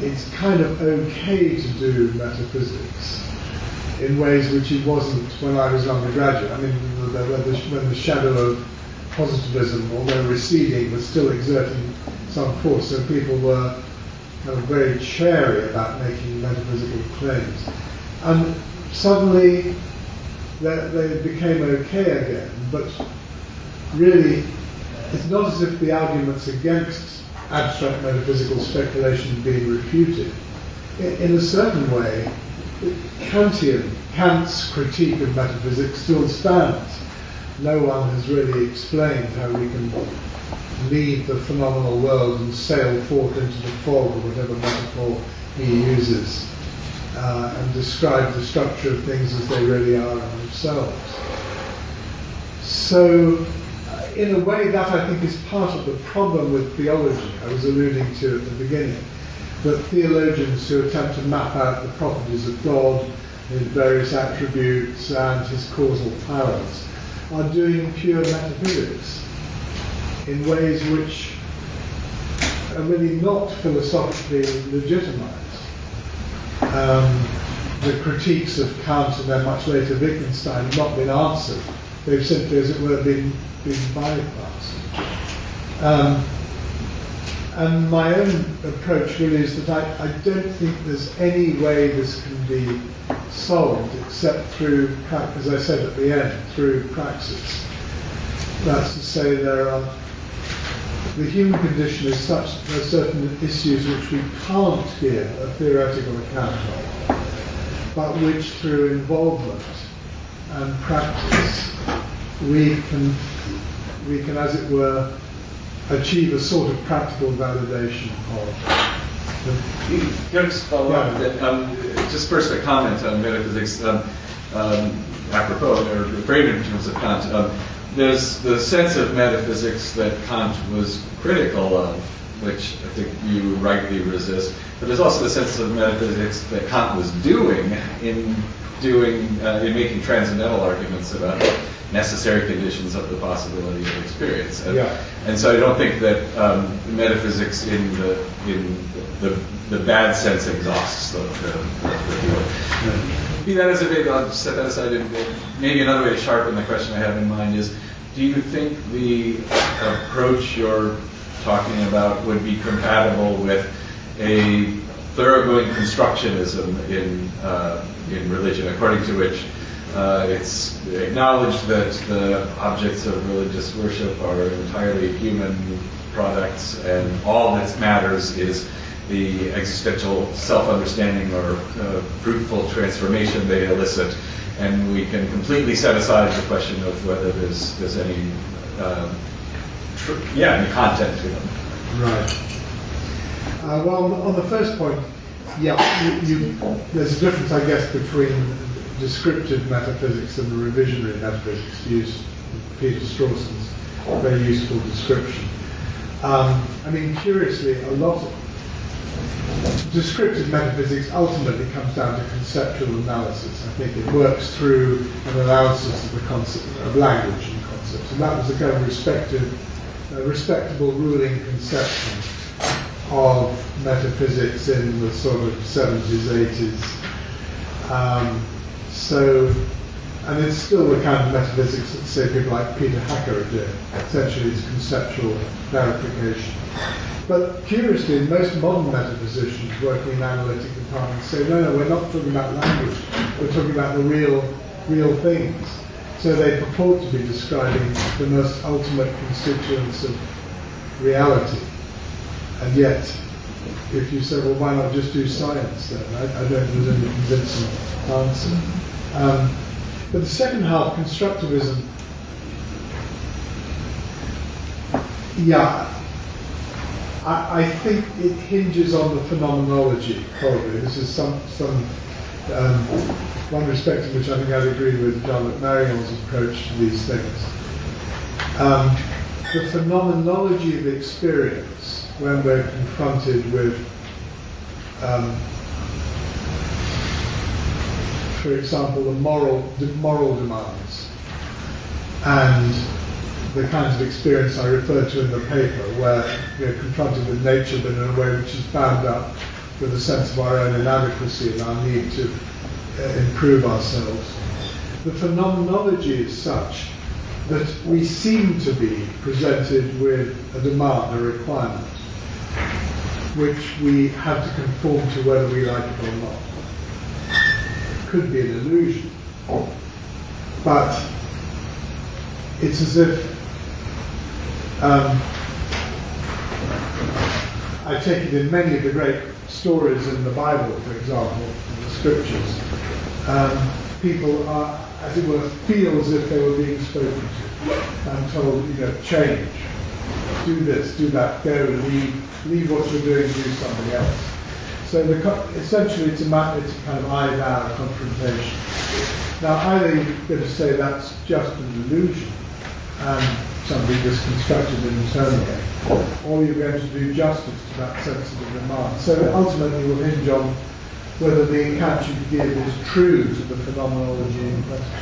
it's kind of okay to do metaphysics in ways which it wasn't when I was an undergraduate. I mean, when the shadow of positivism, although receding, was still exerting some force, so people were kind of very chary about making metaphysical claims. And suddenly they became okay again, but really it's not as if the arguments against abstract metaphysical speculation had been refuted. In a certain way, Kant's critique of metaphysics still stands. No one has really explained how we can leave the phenomenal world and sail forth into the fog, or whatever metaphor he uses, and describe the structure of things as they really are in themselves. So, in a way, that I think is part of the problem with theology I was alluding to at the beginning, that theologians who attempt to map out the properties of God, his various attributes and his causal powers, are doing pure metaphysics in ways which are really not philosophically legitimized. The critiques of Kant and then much later Wittgenstein have not been answered. They've simply, as it were, been bypassed. And my own approach really is that I don't think there's any way this can be solved except through, as I said at the end, through praxis. That's to say, the human condition is such that there are certain issues which we can't give a theoretical account of, but which through involvement and practice we can, as it were, achieve a sort of practical validation of. Can I just follow up? Just first a comment on metaphysics, apropos, or framed in terms of Kant. There's the sense of metaphysics that Kant was critical of, which I think you rightly resist. But there's also the sense of metaphysics that Kant was doing in making transcendental arguments about necessary conditions of the possibility of experience. And so I don't think that metaphysics in the bad sense exhausts the field. Be that as it may, I'll set that aside. Maybe another way to sharpen the question I have in mind is, do you think the approach you're talking about would be compatible with a thoroughgoing constructionism in religion, according to which it's acknowledged that the objects of religious worship are entirely human products, and all that matters is the existential self-understanding or fruitful transformation they elicit, and we can completely set aside the question of whether there's any any content to them. Right. Well, on the first point, there's a difference, I guess, between descriptive metaphysics and revisionary metaphysics, to use Peter Strawson's very useful description. I mean, curiously, a lot of descriptive metaphysics ultimately comes down to conceptual analysis. I think it works through an analysis of the concept of language and concepts, and that was the kind of respectable ruling conception of metaphysics in the sort of 70s, 80s. And it's still the kind of metaphysics that, say, people like Peter Hacker are doing. Essentially, it's conceptual clarification. But curiously, most modern metaphysicians working in analytic departments say, no, we're not talking about language. We're talking about the real things. So they purport to be describing the most ultimate constituents of reality. And yet, if you say, well, why not just do science then? I don't think there's any convincing answer. But the second half, constructivism, I think it hinges on the phenomenology, probably. This is one respect in which I think I'd agree with John McMarion's approach to these things. The phenomenology of experience, when we're confronted with, for example, the moral demands and the kinds of experience I referred to in the paper, where we're confronted with nature but in a way which is bound up with a sense of our own inadequacy and our need to improve ourselves. The phenomenology is such that we seem to be presented with a demand, a requirement, which we have to conform to whether we like it or not. Could be an illusion, but it's as if I take it in many of the great stories in the Bible, for example, in the scriptures, people are, as it were, feel as if they were being spoken to and told, change, do this, do that, go, leave what you're doing, do something else. So essentially it's a kind of I-thou confrontation. Now either you're going to say that's just an illusion and something just constructed internally, or you're going to do justice to that sensitive demand. So it ultimately will hinge on whether the account you give is true to the phenomenology in question.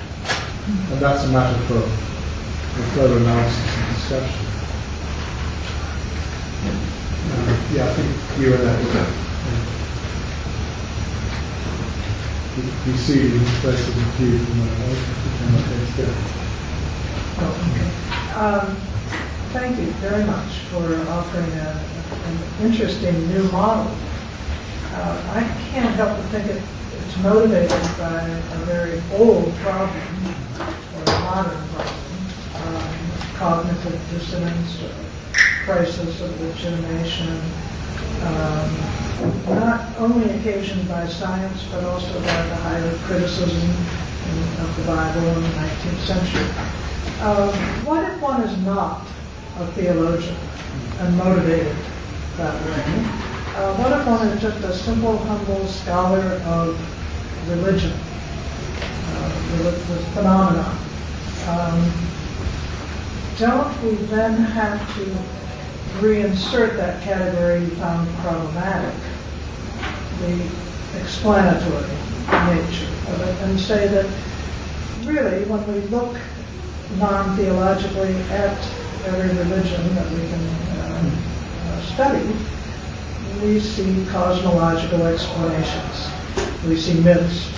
And that's a matter for further analysis and discussion. Yeah, I think you and that. You see the place of the view from Thank you very much for offering an interesting new model. I can't help but think it's motivated by a very old problem, or a modern problem, cognitive dissonance, crisis of legitimation, not only occasioned by science, but also by the higher criticism of the Bible in the 19th century. What if one is not a theologian and motivated that way? What if one is just a simple, humble scholar of religion, the phenomenon? Don't we then have to reinsert that category you found problematic, the explanatory nature of it, and say that really when we look non-theologically at every religion that we can study, we see cosmological explanations. We see myths.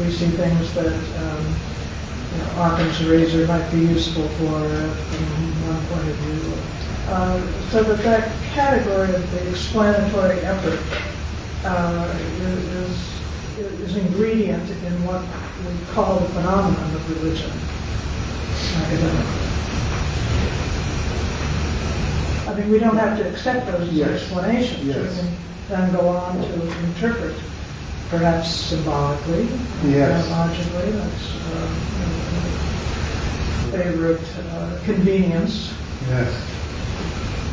We see things that Occam's razor might be useful for from one point of view. So that category of the explanatory effort is ingredient in what we call the phenomenon of religion academically. I mean, we don't have to accept those explanations. Yes. We can then go on to interpret, perhaps symbolically, logically. That's favorite convenience. Yes,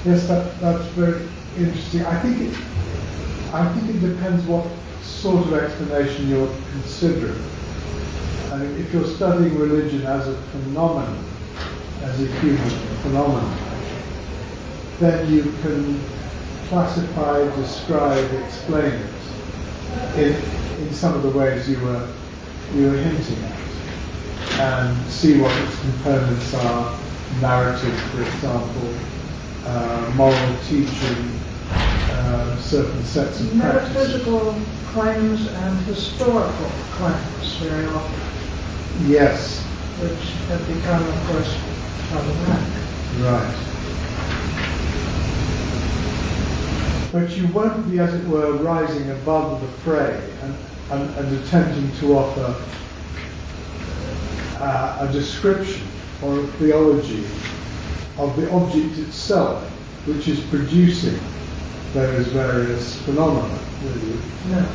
that's very interesting. I think it depends what sort of explanation you're considering. I mean, if you're studying religion as a phenomenon, as a human phenomenon, then you can classify, describe, explain it in some of the ways you were hinting at, and see what its components are: narrative, for example, moral teaching, certain sets of practices. Metaphysical claims and historical claims very often. Yes. Which have become, of course, problematic. Right. But you won't be, as it were, rising above the fray and attempting to offer a description or a theology of the object itself, which is producing those various phenomena, will you? No.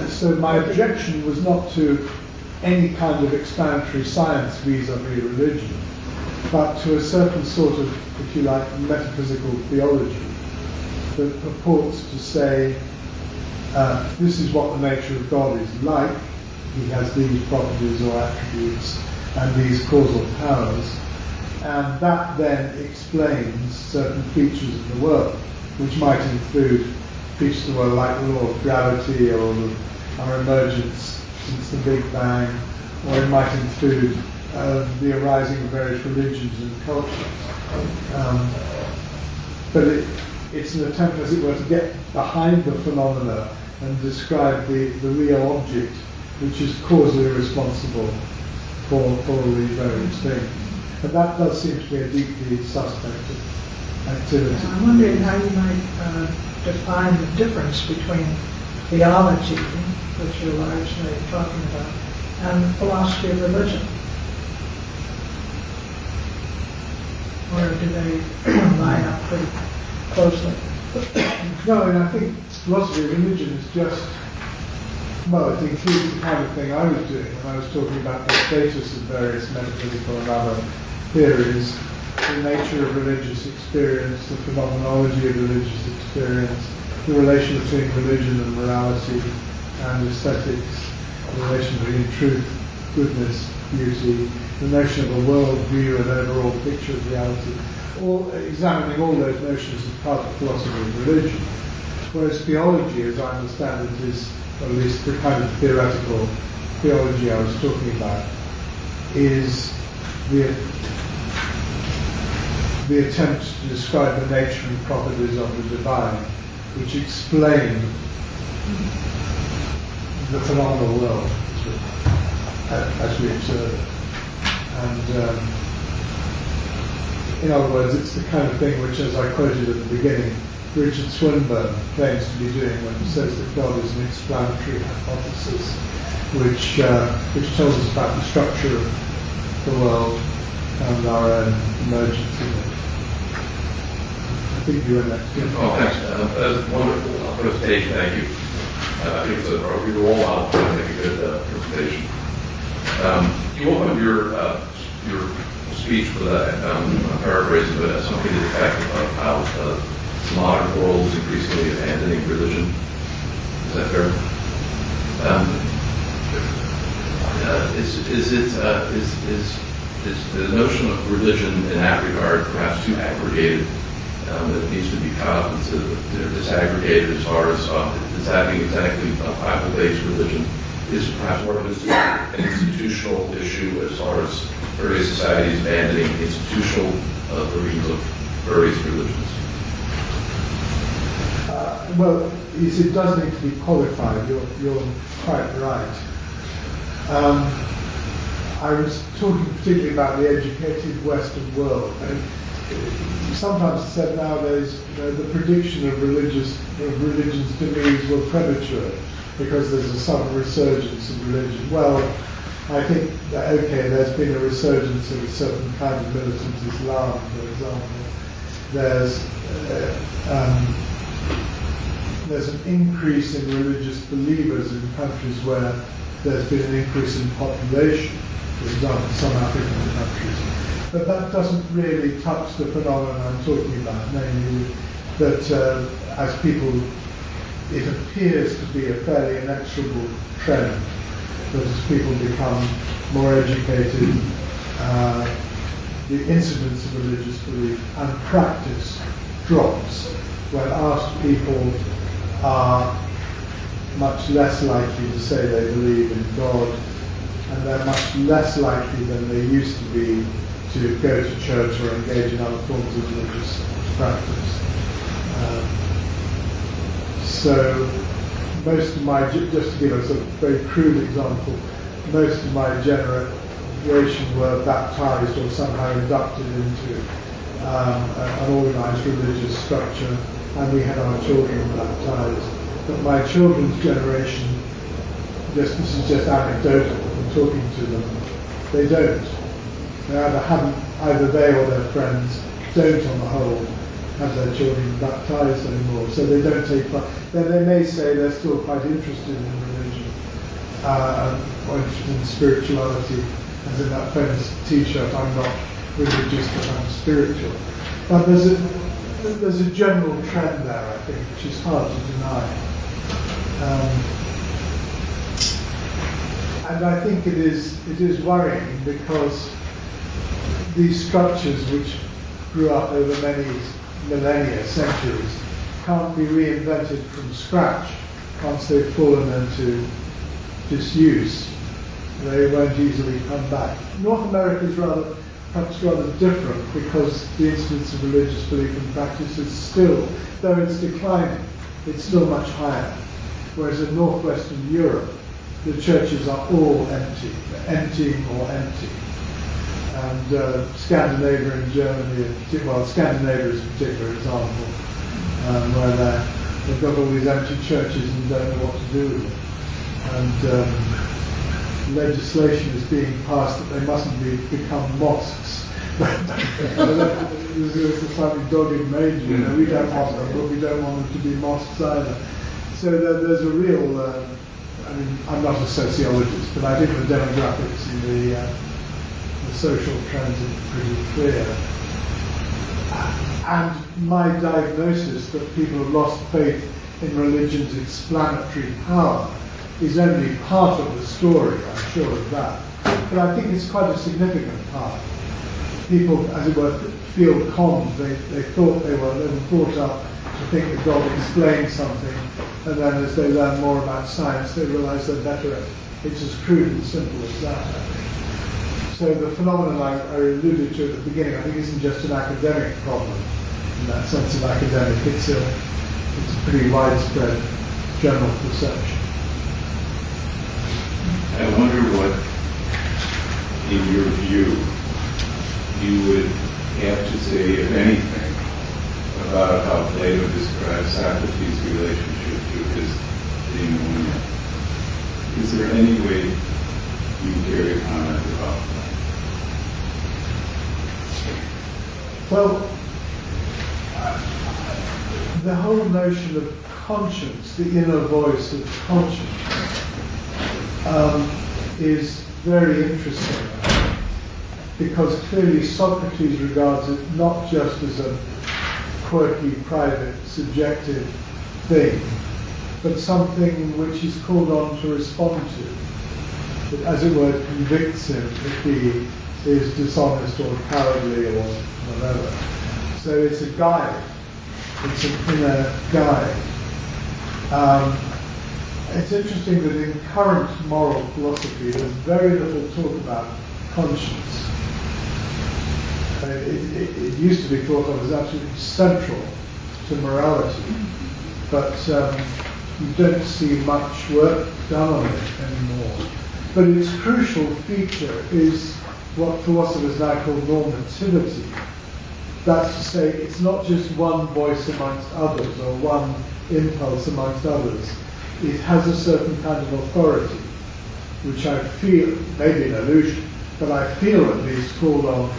So my objection was not to any kind of explanatory science vis-a-vis religion, but to a certain sort of, if you like, metaphysical theology that purports to say, this is what the nature of God is like. He has these properties or attributes and these causal powers, and that then explains certain features of the world, which might include features of the world like the law of gravity or our emergence since the Big Bang, or it might include the arising of various religions and cultures. But it's an attempt, as it were, to get behind the phenomena and describe the real object, which is causally responsible for all these various things. And that does seem to be a deeply suspect activity. I'm wondering how you might define the difference between theology, which you're largely talking about, and philosophy of religion. Or do they line up pretty closely? No, and I think philosophy of religion is just, well, it includes the kind of thing I was doing when I was talking about the status of various metaphysical and other theories, the nature of religious experience, the phenomenology of religious experience, the relation between religion and morality and aesthetics, the relation between truth, goodness, beauty, the notion of a world view and overall picture of reality, examining all those notions as part of philosophy of religion. Whereas theology, as I understand it, is, or at least the kind of theoretical theology I was talking about, is the attempt to describe the nature and properties of the divine, which explain the phenomenal world as we observe it. And in other words, it's the kind of thing which, as I quoted at the beginning, Richard Swinburne claims to be doing when he says that God is an explanatory hypothesis, which tells us about the structure of the world and our own emergence in it. I think you were next. Oh, thanks. That was wonderful. I'll put a stage, thank you. I think it's a role model for I think a good presentation. You opened your speech with I'm paraphrasing, but something to the effect of how the modern world is increasingly abandoning religion. Is that fair? Is the notion of religion in that regard perhaps too aggregated? That it needs to be cut up into disaggregated as far as does that mean exactly a Bible-based religion is perhaps more of an institutional issue as far as various societies abandoning institutional versions of various religions? Well, it does need to be qualified. You're quite right. I was talking particularly about the educated Western world. And sometimes it's said nowadays, the prediction of religions to me is premature because there's a sudden resurgence of religion. Well, I think that, okay, there's been a resurgence of a certain kind of militant Islam, for example. There's an increase in religious believers in countries where there's been an increase in population, for example, some African countries. But that doesn't really touch the phenomenon I'm talking about, namely that as people, it appears to be a fairly inexorable trend, that as people become more educated, the incidence of religious belief and practice drops. When asked, people are much less likely to say they believe in God, and they're much less likely than they used to be to go to church or engage in other forms of religious practice. So most of my, just to give us a very crude example, most of my generation were baptized or somehow inducted into an organized religious structure, and we had our children baptized. But my children's generation, this is just anecdotal, I'm talking to them, they don't. Either they or their friends don't, on the whole, have their children baptized anymore, so they don't take part. Then they may say they're still quite interested in religion, or interested in spirituality, as in that famous T-shirt, I'm not religious but I'm spiritual. But there's a general trend there, I think, which is hard to deny. And I think it is worrying because these structures which grew up over many millennia, centuries, can't be reinvented from scratch once they've fallen into disuse. They won't easily come back. North America is perhaps rather different because the incidence of religious belief and practice is still, though it's declining, it's still much higher. Whereas in northwestern Europe, the churches are all empty, emptying or empty. And Scandinavia and Germany, well, Scandinavia is a particular example, where they've got all these empty churches and don't know what to do with them. And legislation is being passed that they mustn't become mosques. There's a slightly dogged major, we don't want them, but we don't want them to be mosques either. So there's a real, I'm not a sociologist, but I think the demographics and the social trends are pretty clear. And my diagnosis that people have lost faith in religion's explanatory power is only part of the story, I'm sure of that. But I think it's quite a significant part. People, as it were, feel conned. They thought they were brought up to think that God explained something, and then as they learn more about science, they realize they're better at it. It's as crude and simple as that, I think. So the phenomenon I alluded to at the beginning, I think, isn't just an academic problem in that sense of academic. It's a pretty widespread general perception. I wonder what, in your view, you would have to say, if anything, about how Plato describes Socrates' relationship to his Daemonia. Is there any way you care to comment about that? Well, the whole notion of conscience, the inner voice of conscience, is very interesting, because clearly Socrates regards it not just as a quirky, private, subjective thing, but something which he's called on to respond to, that, as it were, convicts him if he is dishonest or cowardly or whatever. So it's a guide. It's an inner guide. It's interesting that in current moral philosophy there's very little talk about conscience. It used to be thought of as absolutely central to morality, but you don't see much work done on it anymore. But its crucial feature is what philosophers now call normativity. That's to say, it's not just one voice amongst others or one impulse amongst others. It has a certain kind of authority, which I feel, maybe an illusion, but I feel at least called on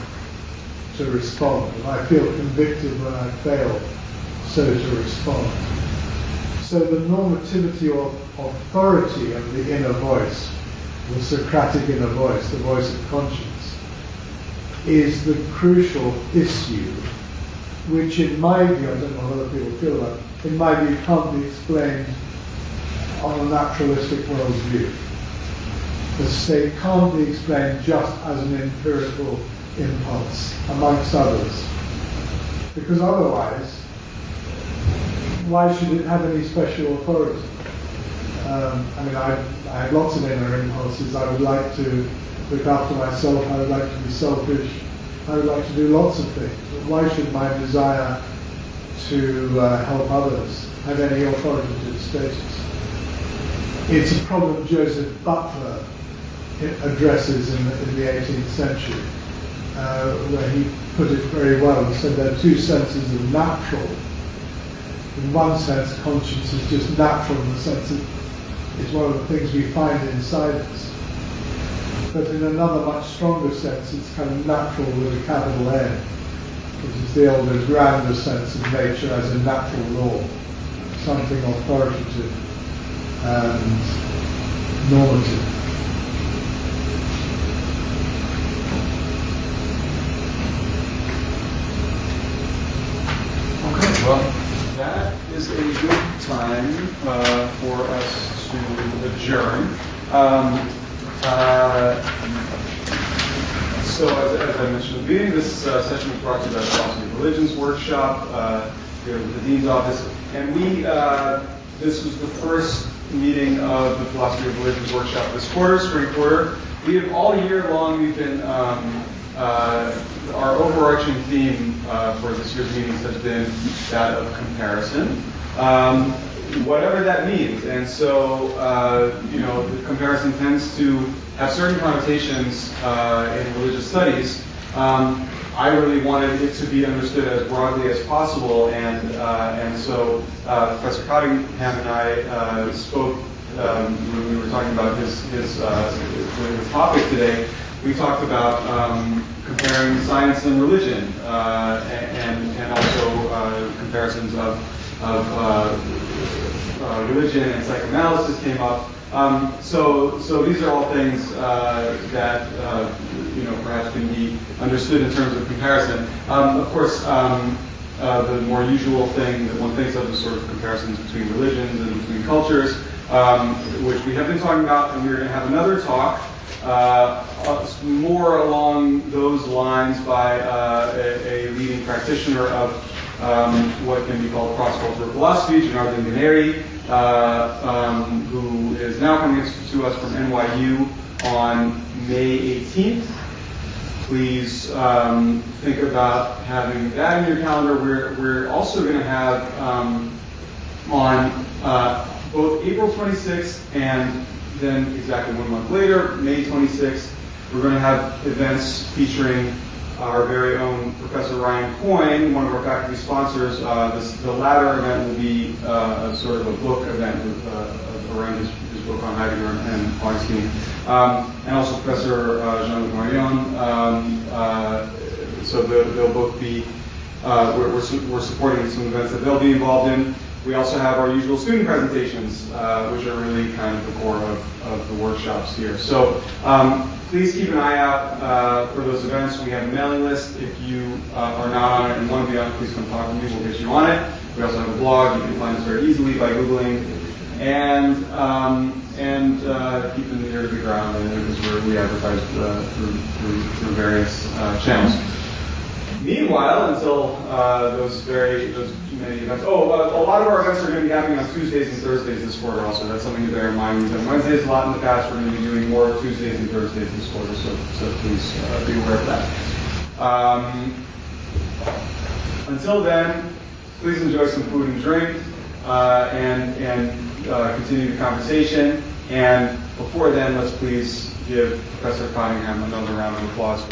to respond. And I feel convicted when I fail so to respond. So the normativity or authority of the inner voice, the Socratic inner voice, the voice of conscience, is the crucial issue, which in my view, I don't know what other people feel about, in my view can't be explained on a naturalistic worldview. The state can't be explained just as an empirical impulse, amongst others. Because otherwise, why should it have any special authority? I have lots of inner impulses. I would like to look after myself, I would like to be selfish, I would like to do lots of things. But why should my desire to help others have any authoritative status? It's a problem Joseph Butler addresses in the 18th century, where he put it very well. He said there are two senses of natural. In one sense, conscience is just natural in the sense that it's one of the things we find inside us. But in another much stronger sense, it's kind of natural with a capital N, which is the older, grander sense of nature as a natural law, something authoritative and normative. Okay, well, that is a good time for us to adjourn. So as I mentioned at the beginning, this session was brought to you by the Philosophy of Religions workshop here at the Dean's office. And this was the first meeting of the Philosophy of Religions workshop this quarter, spring quarter. We have all year long, we've been, our overarching theme for this year's meetings has been that of comparison. Whatever that means. And so, the comparison tends to have certain connotations in religious studies. I really wanted it to be understood as broadly as possible, and so Professor Cottingham and I spoke when we were talking about his topic today. We talked about comparing science and religion, and also comparisons of religion and psychoanalysis came up. So these are all things that perhaps can be understood in terms of comparison. Of course, the more usual thing that one thinks of is sort of comparisons between religions and between cultures, which we have been talking about, and we're going to have another talk more along those lines by a leading practitioner of what can be called cross-cultural philosophy, Janardhan Ganeri, who is now coming to us from NYU on May 18th. please think about having that in your calendar. We're also going to have on both April 26th and then exactly 1 month later, May 26th, we're going to have events featuring our very own Professor Ryan Coyne, one of our faculty sponsors. The latter event will be sort of a book event around his book on Heidegger and Augustine, and also Professor Jean-Luc Marion. So they'll both be, we're supporting some events that they'll be involved in. We also have our usual student presentations, which are really kind of the core of the workshops here. So please keep an eye out for those events. We have a mailing list. If you are not on it and want to be on it, please come talk to me. We'll get you on it. We also have a blog. You can find us very easily by Googling. And keep an ear to the ground, because we advertise through various channels. Meanwhile, until those many events, a lot of our events are going to be happening on Tuesdays and Thursdays this quarter also. That's something to bear in mind. We've done Wednesdays a lot in the past. We're going to be doing more Tuesdays and Thursdays this quarter, so please be aware of that. Until then, please enjoy some food and drink, and continue the conversation. And before then, let's please give Professor Cottingham another round of applause.